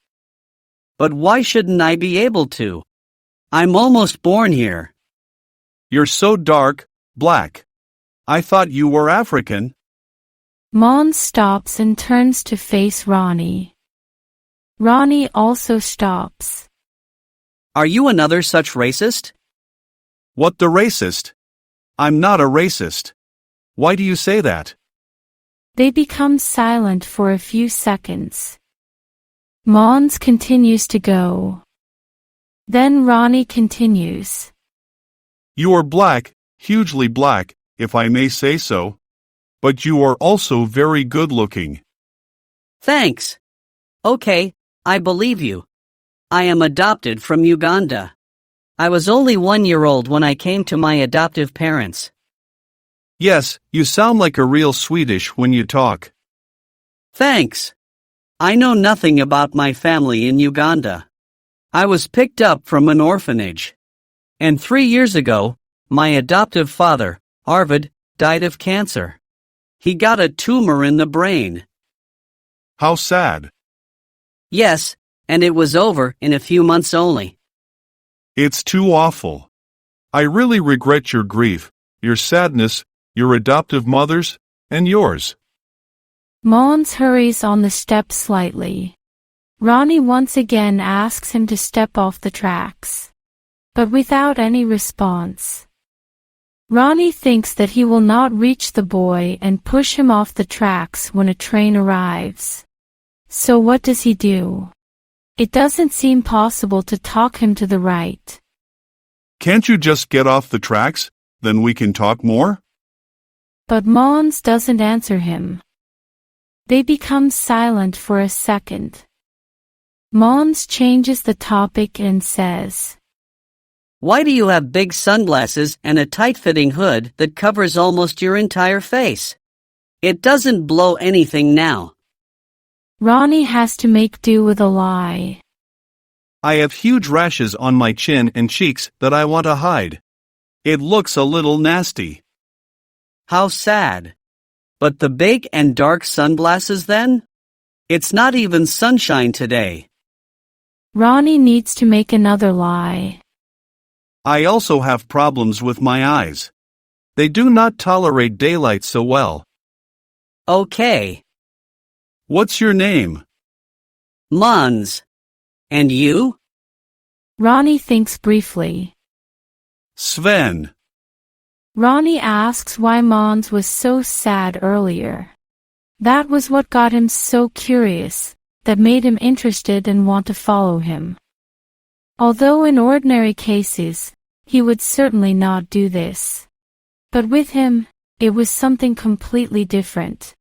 But why shouldn't I be able to? I'm almost born here. You're so dark, black. I thought you were African. Mons stops and turns to face Ronnie. Ronnie also stops. Are you another such racist? What the racist? I'm not a racist. Why do you say that? They become silent for a few seconds. Mons continues to go. Then Ronnie continues. You are black, hugely black, if I may say so. But you are also very good-looking. Thanks. Okay, I believe you. I am adopted from Uganda. I was only 1 year old when I came to my adoptive parents. Yes, you sound like a real Swedish when you talk. Thanks. I know nothing about my family in Uganda. I was picked up from an orphanage. And 3 years ago, my adoptive father, Arvid, died of cancer. He got a tumor in the brain. How sad. Yes, and it was over in a few months only. It's too awful. I really regret your grief, your sadness, your adoptive mother's, and yours. Mons hurries on the steps slightly. Ronnie once again asks him to step off the tracks. But without any response. Ronnie thinks that he will not reach the boy and push him off the tracks when a train arrives. So what does he do? It doesn't seem possible to talk him to the right. Can't you just get off the tracks, then we can talk more? But Mons doesn't answer him. They become silent for a second. Mons changes the topic and says, Why do you have big sunglasses and a tight-fitting hood that covers almost your entire face? It doesn't blow anything now. Ronnie has to make do with a lie. I have huge rashes on my chin and cheeks that I want to hide. It looks a little nasty. How sad. But the big and dark sunglasses then? It's not even sunshine today. Ronnie needs to make another lie. I also have problems with my eyes. They do not tolerate daylight so well. Okay. What's your name? Mons. And you? Ronnie thinks briefly. Sven. Ronnie asks why Mons was so sad earlier. That was what got him so curious, that made him interested and want to follow him. Although in ordinary cases, he would certainly not do this. But with him, it was something completely different.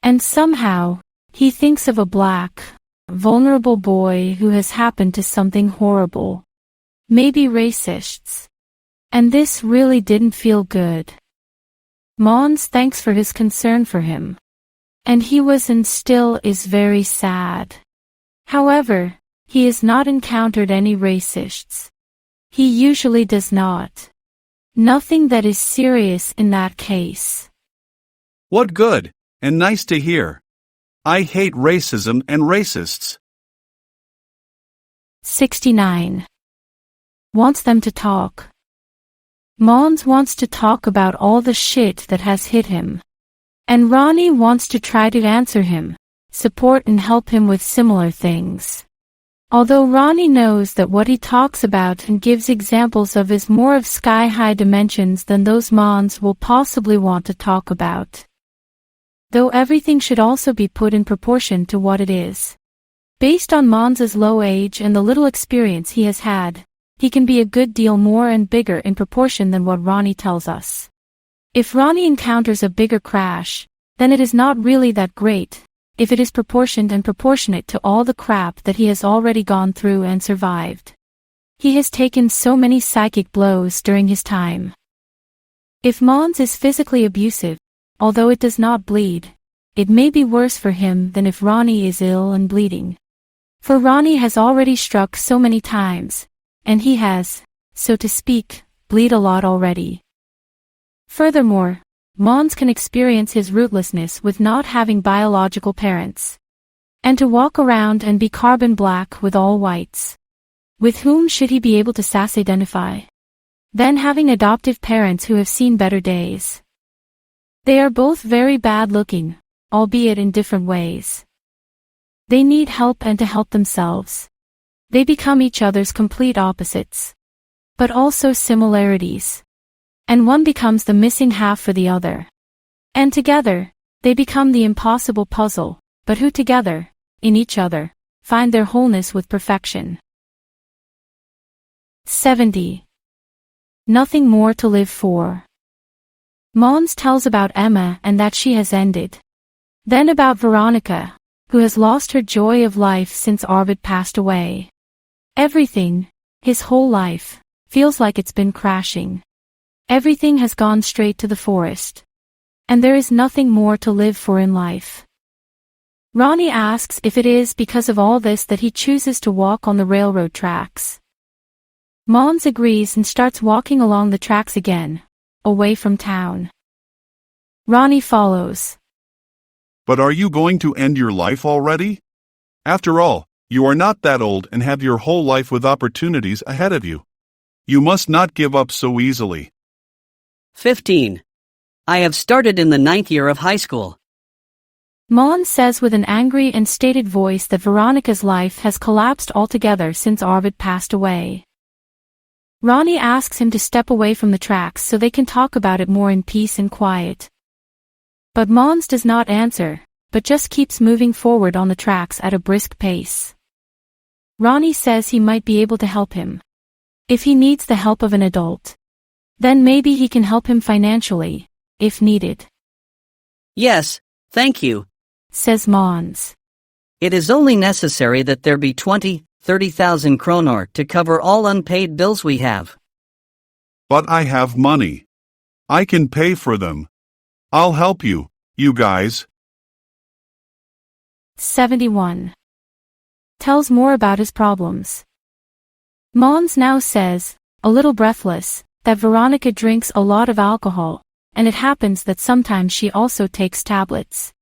And somehow, he thinks of a black, vulnerable boy who has happened to something horrible. Maybe racists. And this really didn't feel good. Mons thanks for his concern for him. And he was and still is very sad. However, he has not encountered any racists. He usually does not. Nothing that is serious in that case. What good, and nice to hear. I hate racism and racists. 69. Wants them to talk. Mons wants to talk about all the shit that has hit him. And Ronnie wants to try to answer him, support and help him with similar things. Although Ronnie knows that what he talks about and gives examples of is more of sky-high dimensions than those Mons will possibly want to talk about. Though everything should also be put in proportion to what it is. Based on Mons's low age and the little experience he has had, he can be a good deal more and bigger in proportion than what Ronnie tells us. If Ronnie encounters a bigger crash, then it is not really that great, if it is proportioned and proportionate to all the crap that he has already gone through and survived. He has taken so many psychic blows during his time. If Mons is physically abusive, although it does not bleed, it may be worse for him than if Ronnie is ill and bleeding. For Ronnie has already struck so many times, and he has, so to speak, bleed a lot already. Furthermore, Mons can experience his rootlessness with not having biological parents. And to walk around and be carbon black with all whites. With whom should he be able to identify? Then having adoptive parents who have seen better days. They are both very bad looking, albeit in different ways. They need help and to help themselves. They become each other's complete opposites. But also similarities. And one becomes the missing half for the other. And together, they become the impossible puzzle, but who together, in each other, find their wholeness with perfection. 70. Nothing more to live for. Mons tells about Emma and that she has ended. Then about Veronica, who has lost her joy of life since Arvid passed away. Everything, his whole life, feels like it's been crashing. Everything has gone straight to the forest. And there is nothing more to live for in life. Ronnie asks if it is because of all this that he chooses to walk on the railroad tracks. Mons agrees and starts walking along the tracks again, away from town. Ronnie follows. But are you going to end your life already? After all, you are not that old and have your whole life with opportunities ahead of you. You must not give up so easily. 15. I have started in the 9th year of high school. Mons says with an angry and stated voice that Veronica's life has collapsed altogether since Arvid passed away. Ronnie asks him to step away from the tracks so they can talk about it more in peace and quiet. But Mons does not answer, but just keeps moving forward on the tracks at a brisk pace. Ronnie says he might be able to help him. If he needs the help of an adult. Then maybe he can help him financially, if needed. Yes, thank you, says Mons. It is only necessary that there be 20,000-30,000 kronor to cover all unpaid bills we have. But I have money. I can pay for them. I'll help you, you guys. 71. Tells more about his problems. Mons now says, a little breathless, that Veronica drinks a lot of alcohol, and it happens that sometimes she also takes tablets.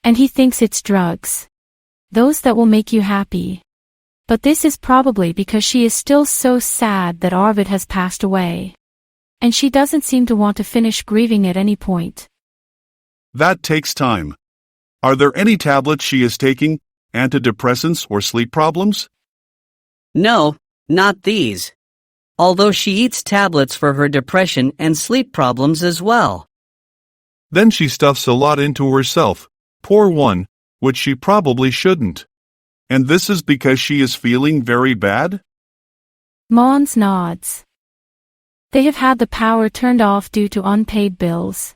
And he thinks it's drugs. Those that will make you happy. But this is probably because she is still so sad that Arvid has passed away. And she doesn't seem to want to finish grieving at any point. That takes time. Are there any tablets she is taking, antidepressants or sleep problems? No, not these. Although she eats tablets for her depression and sleep problems as well. Then she stuffs a lot into herself, poor one, which she probably shouldn't. And this is because she is feeling very bad? Mons nods. They have had the power turned off due to unpaid bills.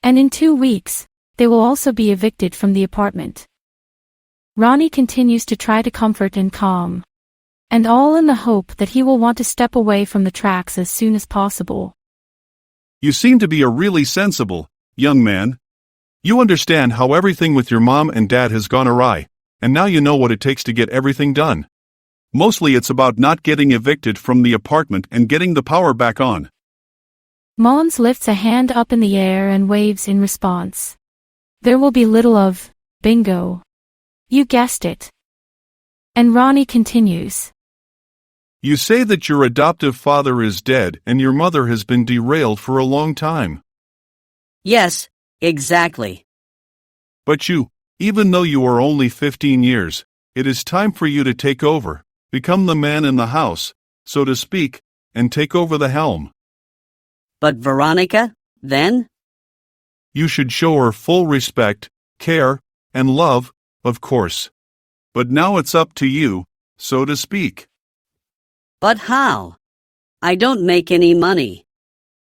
And in 2 weeks, they will also be evicted from the apartment. Ronnie continues to try to comfort and calm. And all in the hope that he will want to step away from the tracks as soon as possible. You seem to be a really sensible, young man. You understand how everything with your mom and dad has gone awry, and now you know what it takes to get everything done. Mostly it's about not getting evicted from the apartment and getting the power back on. Mons lifts a hand up in the air and waves in response. There will be little of, bingo. You guessed it. And Ronnie continues. You say that your adoptive father is dead and your mother has been derailed for a long time. Yes, exactly. But you, even though you are only 15 years, it is time for you to take over, become the man in the house, so to speak, and take over the helm. But Veronica, then? You should show her full respect, care, and love, of course. But now it's up to you, so to speak. But how? I don't make any money.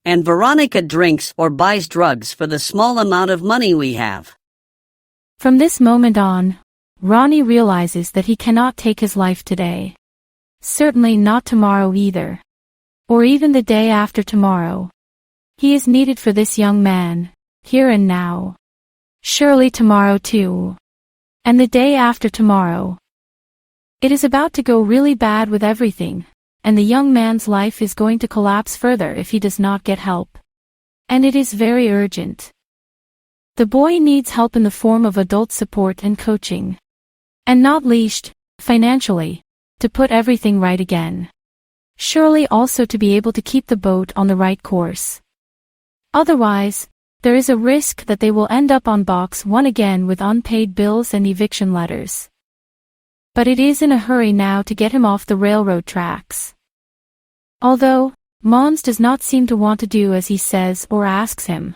And Veronica drinks or buys drugs for the small amount of money we have. From this moment on, Ronnie realizes that he cannot take his life today. Certainly not tomorrow either. Or even the day after tomorrow. He is needed for this young man, here and now. Surely tomorrow too. And the day after tomorrow. It is about to go really bad with everything, and the young man's life is going to collapse further if he does not get help. And it is very urgent. The boy needs help in the form of adult support and coaching. And not least, financially, to put everything right again. Surely also to be able to keep the boat on the right course. Otherwise, there is a risk that they will end up on box 1 again with unpaid bills and eviction letters. But it is in a hurry now to get him off the railroad tracks. Although, Mons does not seem to want to do as he says or asks him.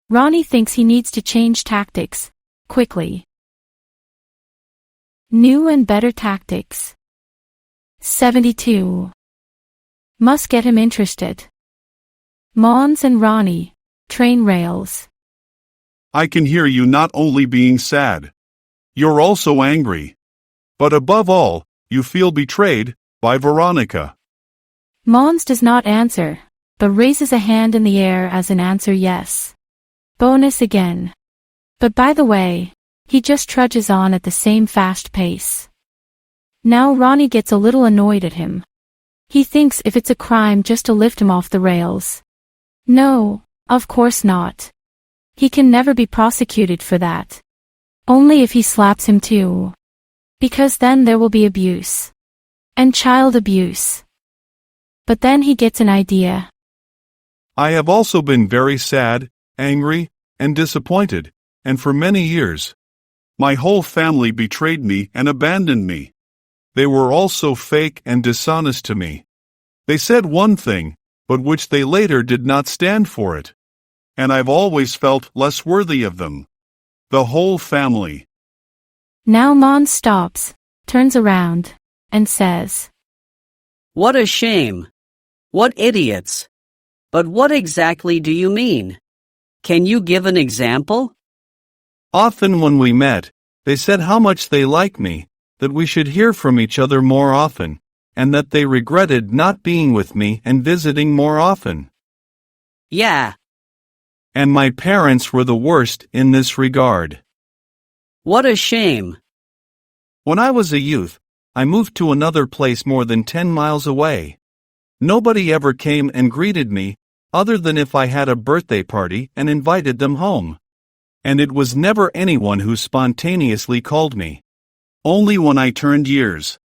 Ronnie thinks he needs to change tactics, quickly. New and better tactics. 72. Must get him interested. Mons and Ronnie, train rails. I can hear you not only being sad. You're also angry. But above all, you feel betrayed by Veronica. Mons does not answer, but raises a hand in the air as an answer yes. Bonus again. But by the way, he just trudges on at the same fast pace. Now Ronnie gets a little annoyed at him. He thinks if it's a crime just to lift him off the rails. No, of course not. He can never be prosecuted for that. Only if he slaps him too. Because then there will be abuse. And child abuse. But then he gets an idea. I have also been very sad, angry, and disappointed, and for many years. My whole family betrayed me and abandoned me. They were all so fake and dishonest to me. They said one thing, but which they later did not stand for it. And I've always felt less worthy of them. The whole family. Now Mons stops, turns around, and says, What a shame. What idiots. But what exactly do you mean? Can you give an example? Often when we met, they said how much they like me, that we should hear from each other more often, and that they regretted not being with me and visiting more often. Yeah. And my parents were the worst in this regard. What a shame. When I was a youth, I moved to another place more than 10 miles away. Nobody ever came and greeted me, other than if I had a birthday party and invited them home. And it was never anyone who spontaneously called me. Only when I turned years.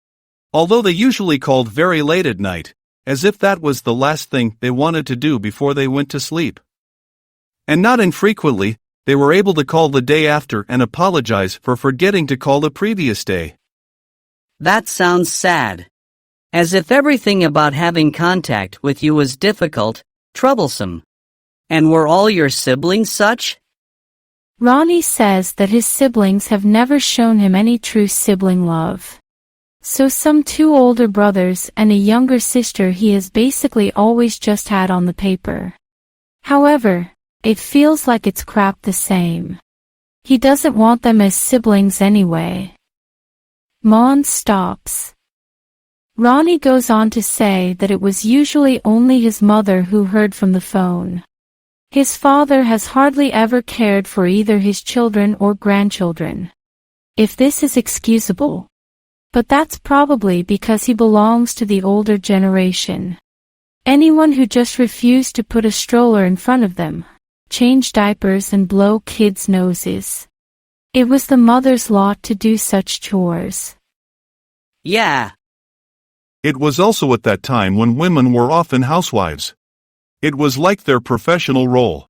Although they usually called very late at night, as if that was the last thing they wanted to do before they went to sleep. And not infrequently, they were able to call the day after and apologize for forgetting to call the previous day. That sounds sad. As if everything about having contact with you was difficult, troublesome. And were all your siblings such? Ronnie says that his siblings have never shown him any true sibling love. So some 2 older brothers and a younger sister he has basically always just had on the paper. However, it feels like it's crap the same. He doesn't want them as siblings anyway. Mons stops. Ronnie goes on to say that it was usually only his mother who heard from the phone. His father has hardly ever cared for either his children or grandchildren. If this is excusable. But that's probably because he belongs to the older generation. Anyone who just refused to put a stroller in front of them, change diapers and blow kids' noses. It was the mother's lot to do such chores. Yeah. It was also at that time when women were often housewives. It was like their professional role.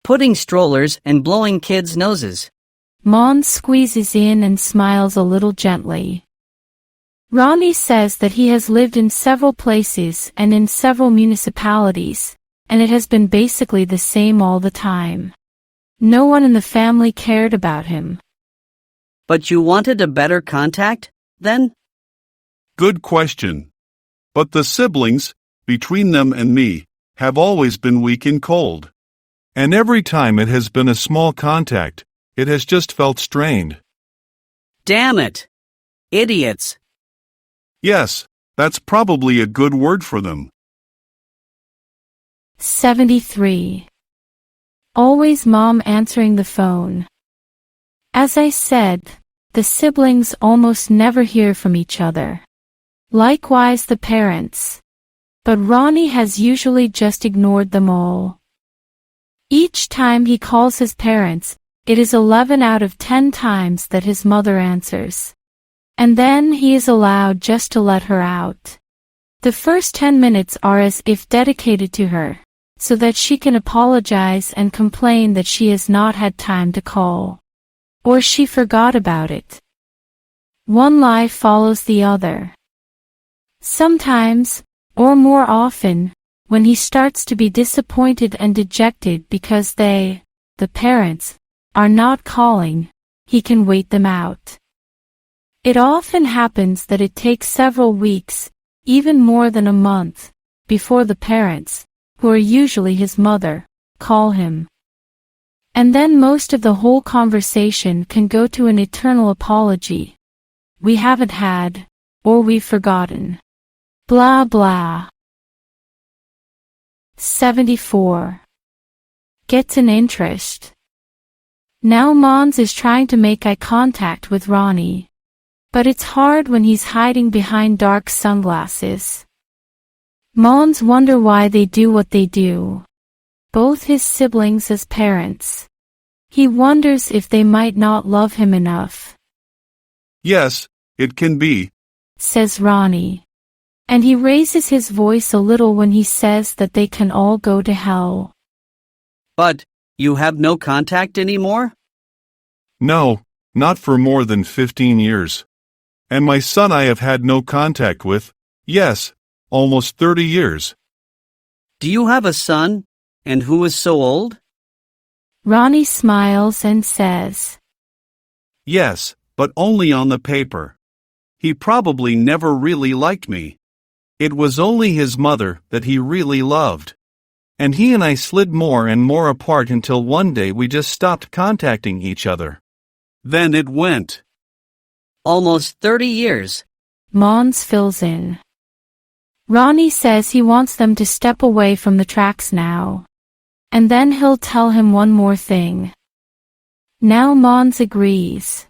Putting strollers and blowing kids' noses. Mons squeezes in and smiles a little gently. Ronnie says that he has lived in several places and in several municipalities, and it has been basically the same all the time. No one in the family cared about him. But you wanted a better contact, then? Good question. But the siblings, between them and me, have always been weak and cold. And every time it has been a small contact, it has just felt strained. Damn it! Idiots! Yes, that's probably a good word for them. 73. Always mom answering the phone. As I said, the siblings almost never hear from each other. Likewise the parents. But Ronnie has usually just ignored them all. Each time he calls his parents, It is 11 out of 10 times that his mother answers. And then he is allowed just to let her out. The first 10 minutes are as if dedicated to her, so that she can apologize and complain that she has not had time to call. Or she forgot about it. One lie follows the other. Sometimes, or more often, when he starts to be disappointed and dejected because they, the parents, are not calling, he can wait them out. It often happens that it takes several weeks, even more than a month, before the parents, who are usually his mother, call him. And then most of the whole conversation can go to an eternal apology. We haven't had, or we've forgotten. Blah blah. 74. Gets an interest. Now Mons is trying to make eye contact with Ronnie. But it's hard when he's hiding behind dark sunglasses. Mons wonder why they do what they do. Both his siblings as parents. He wonders if they might not love him enough. Yes, it can be, says Ronnie. And he raises his voice a little when he says that they can all go to hell. But, you have no contact anymore? No, not for more than 15 years. And my son I have had no contact with, yes, almost 30 years. Do you have a son, and who is so old? Ronnie smiles and says, Yes, but only on the paper. He probably never really liked me. It was only his mother that he really loved. And he and I slid more and more apart until one day we just stopped contacting each other. Then it went. Almost 30 years. Mons fills in. Ronnie says he wants them to step away from the tracks now. And then he'll tell him one more thing. Now Mons agrees.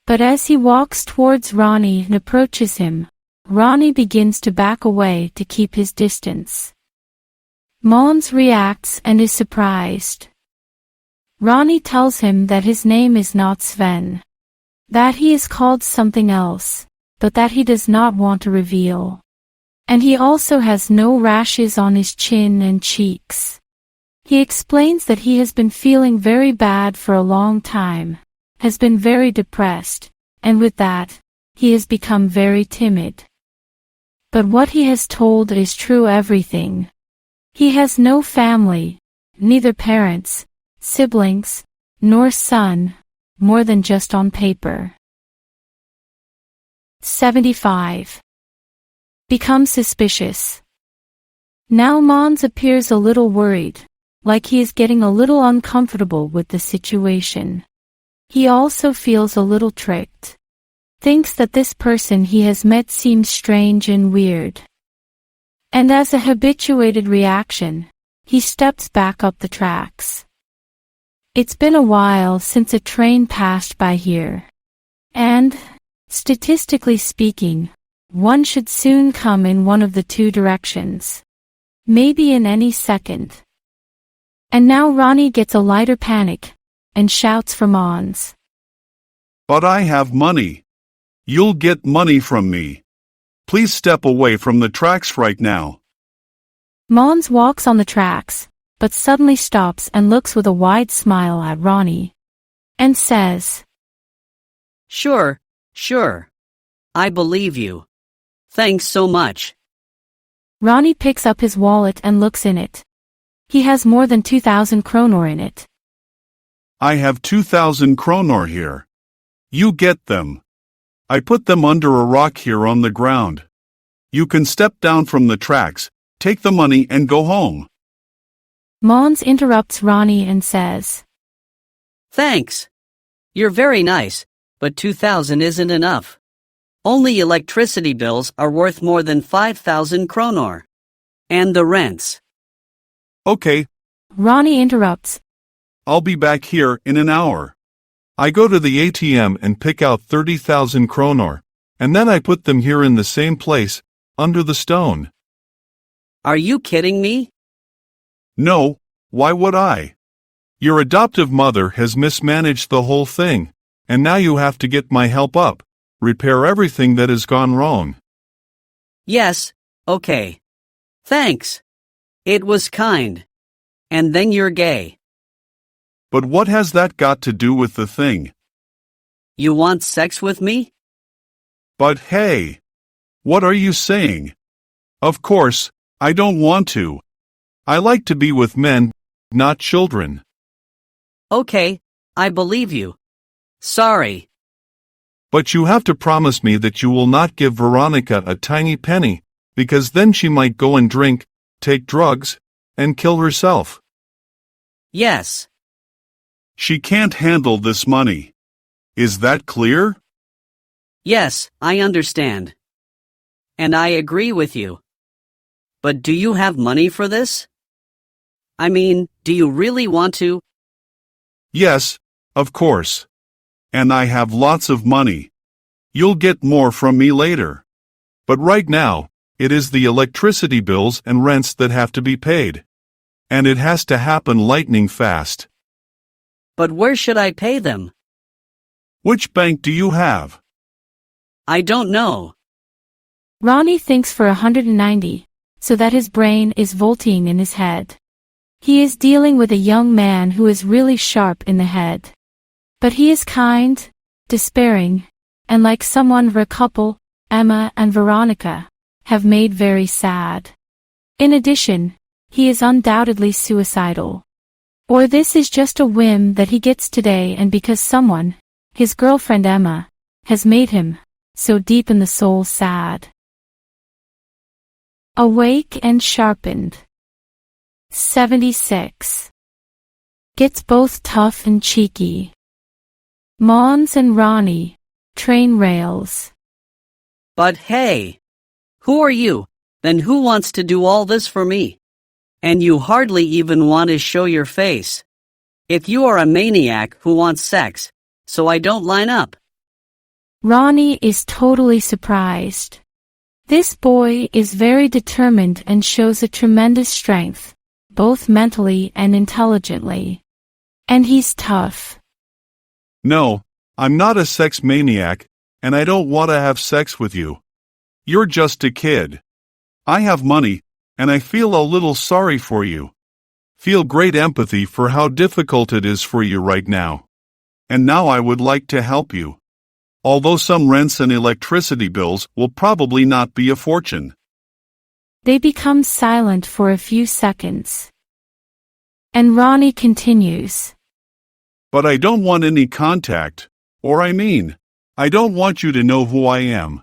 But as he walks towards Ronnie and approaches him, Ronnie begins to back away to keep his distance. Mons reacts and is surprised. Ronnie tells him that his name is not Sven. That he is called something else, but that he does not want to reveal. And he also has no rashes on his chin and cheeks. He explains that he has been feeling very bad for a long time, has been very depressed, and with that, he has become very timid. But what he has told is true everything. He has no family, neither parents, siblings, nor son, more than just on paper. 75. Become suspicious. Now Mons appears a little worried, like he is getting a little uncomfortable with the situation. He also feels a little tricked. Thinks that this person he has met seems strange and weird. And as a habituated reaction, he steps back up the tracks. It's been a while since a train passed by here. And, statistically speaking, one should soon come in one of the two directions. Maybe in any second. And now Ronnie gets a lighter panic, and shouts for Mons. But I have money. You'll get money from me. Please step away from the tracks right now. Mons walks on the tracks, but suddenly stops and looks with a wide smile at Ronnie. And says, Sure. I believe you. Thanks so much. Ronnie picks up his wallet and looks in it. He has more than 2,000 kronor in it. I have 2,000 kronor here. You get them. I put them under a rock here on the ground. You can step down from the tracks, take the money and go home. Mons interrupts Ronnie and says, Thanks. You're very nice, but 2,000 isn't enough. Only electricity bills are worth more than 5,000 kronor. And the rents. Okay. Ronnie interrupts. I'll be back here in an hour. I go to the ATM and pick out 30,000 kronor, and then I put them here in the same place, under the stone. Are you kidding me? No, why would I? Your adoptive mother has mismanaged the whole thing, and now you have to get my help up, repair everything that has gone wrong. Yes, okay. Thanks. It was kind. And then you're gay. But what has that got to do with the thing? You want sex with me? But hey, what are you saying? Of course, I don't want to. I like to be with men, not children. Okay, I believe you. Sorry. But you have to promise me that you will not give Veronica a tiny penny, because then she might go and drink, take drugs, and kill herself. Yes. She can't handle this money. Is that clear? Yes, I understand. And I agree with you. But do you have money for this? I mean, do you really want to? Yes, of course. And I have lots of money. You'll get more from me later. But right now, it is the electricity bills and rents that have to be paid. And it has to happen lightning fast. But where should I pay them? Which bank do you have? I don't know. Ronnie thinks for 190, so that his brain is volting in his head. He is dealing with a young man who is really sharp in the head. But he is kind, despairing, and like someone a couple, Emma and Veronica, have made very sad. In addition, he is undoubtedly suicidal. Or this is just a whim that he gets today and because someone, his girlfriend Emma, has made him, so deep in the soul sad. Awake and sharpened. 76. Gets both tough and cheeky. Mons and Ronnie, train rails. But hey! Who are you? Then who wants to do all this for me? And you hardly even want to show your face. If you are a maniac who wants sex, so I don't line up. Ronnie is totally surprised. This boy is very determined and shows a tremendous strength, both mentally and intelligently. And he's tough. No, I'm not a sex maniac, and I don't want to have sex with you. You're just a kid. I have money, and I feel a little sorry for you. Feel great empathy for how difficult it is for you right now. And now I would like to help you. Although some rents and electricity bills will probably not be a fortune. They become silent for a few seconds. And Ronnie continues. But I don't want any contact, I don't want you to know who I am.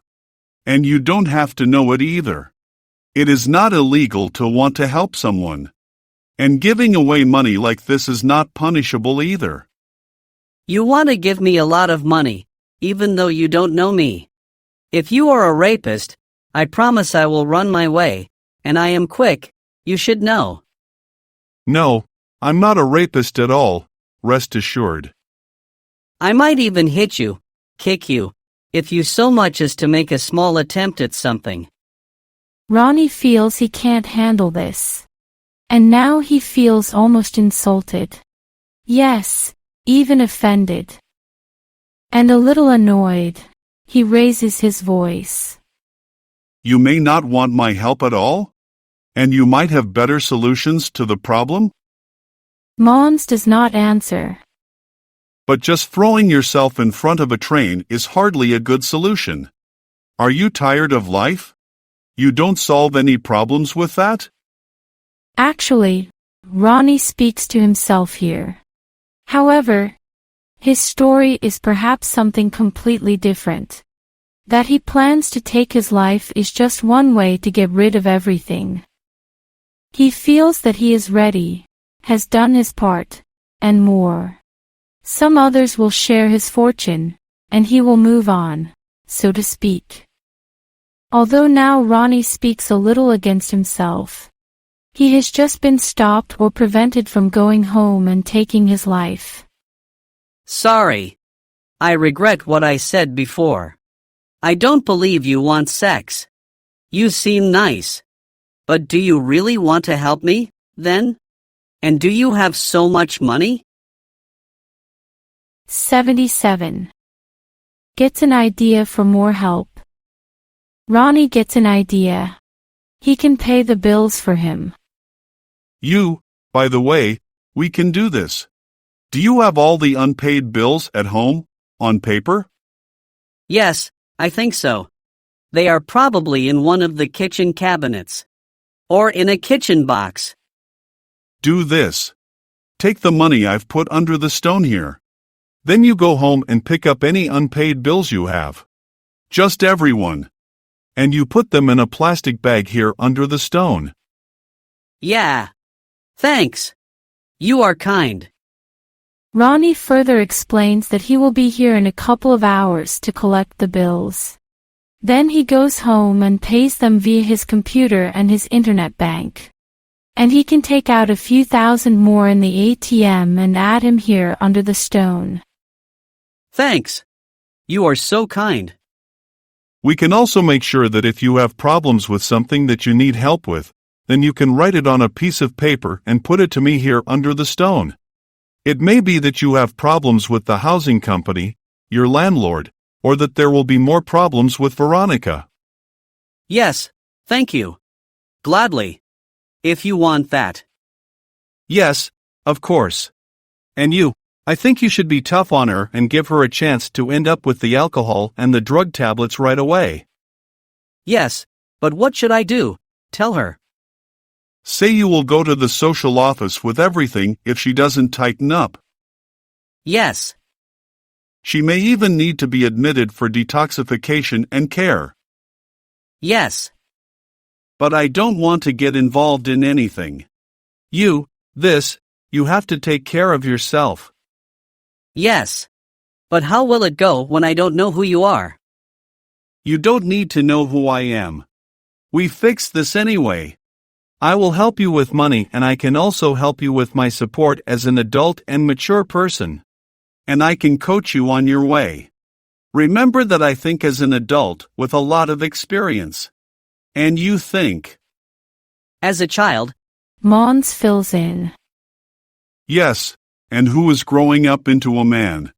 And you don't have to know it either. It is not illegal to want to help someone. And giving away money like this is not punishable either. You want to give me a lot of money, even though you don't know me. If you are a rapist, I promise I will run my way, and I am quick, you should know. No, I'm not a rapist at all, rest assured. I might even hit you, kick you, if you so much as to make a small attempt at something. Ronnie feels he can't handle this. And now he feels almost insulted. Yes, even offended. And a little annoyed, he raises his voice. You may not want my help at all? And you might have better solutions to the problem? Mons does not answer. But just throwing yourself in front of a train is hardly a good solution. Are you tired of life? You don't solve any problems with that? Actually, Ronnie speaks to himself here. However, his story is perhaps something completely different. That he plans to take his life is just one way to get rid of everything. He feels that he is ready, has done his part, and more. Some others will share his fortune, and he will move on, so to speak. Although now Ronnie speaks a little against himself. He has just been stopped or prevented from going home and taking his life. Sorry. I regret what I said before. I don't believe you want sex. You seem nice. But do you really want to help me, then? And do you have so much money? 77. Gets an idea for more help. Ronnie gets an idea. He can pay the bills for him. By the way, we can do this. Do you have all the unpaid bills at home, on paper? Yes, I think so. They are probably in one of the kitchen cabinets. Or in a kitchen box. Do this. Take the money I've put under the stone here. Then you go home and pick up any unpaid bills you have. Just everyone. And you put them in a plastic bag here under the stone. Yeah. Thanks. You are kind. Ronnie further explains that he will be here in a couple of hours to collect the bills. Then he goes home and pays them via his computer and his internet bank. And he can take out a few thousand more in the ATM and add him here under the stone. Thanks. You are so kind. We can also make sure that if you have problems with something that you need help with, then you can write it on a piece of paper and put it to me here under the stone. It may be that you have problems with the housing company, your landlord, or that there will be more problems with Veronica. Yes, thank you. Gladly. If you want that. Yes, of course. And I think you should be tough on her and give her a chance to end up with the alcohol and the drug tablets right away. Yes, but what should I do? Tell her. Say you will go to the social office with everything if she doesn't tighten up. Yes. She may even need to be admitted for detoxification and care. Yes. But I don't want to get involved in anything. You have to take care of yourself. Yes. But how will it go when I don't know who you are? You don't need to know who I am. We fixed this anyway. I will help you with money and I can also help you with my support as an adult and mature person. And I can coach you on your way. Remember that I think as an adult with a lot of experience. And you think. As a child. Mons fills in. Yes, and who is growing up into a man.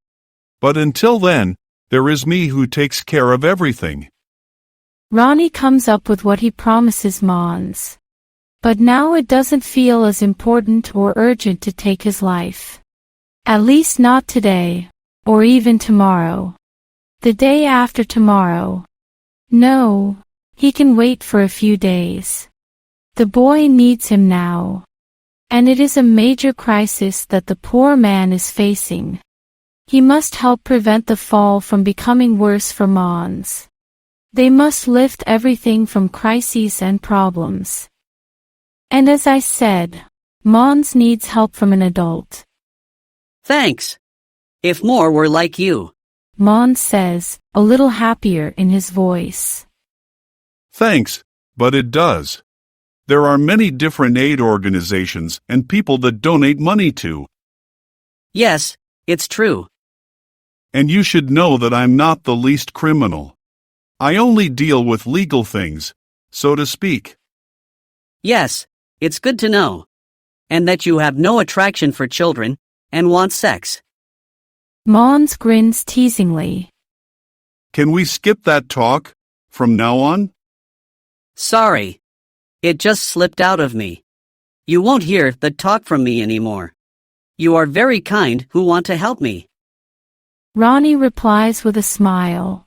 But until then, there is me who takes care of everything. Ronnie comes up with what he promises Mons. But now it doesn't feel as important or urgent to take his life. At least not today, or even tomorrow. The day after tomorrow. No, he can wait for a few days. The boy needs him now. And it is a major crisis that the poor man is facing. He must help prevent the fall from becoming worse for Mons. They must lift everything from crises and problems. And as I said, Mons needs help from an adult. Thanks. If more were like you. Mons says, a little happier in his voice. Thanks, but it does. There are many different aid organizations and people that donate money to. Yes, it's true. And you should know that I'm not the least criminal. I only deal with legal things, so to speak. Yes, it's good to know. And that you have no attraction for children, and want sex. Mons grins teasingly. Can we skip that talk, from now on? Sorry. It just slipped out of me. You won't hear the talk from me anymore. You are very kind who want to help me. Ronnie replies with a smile.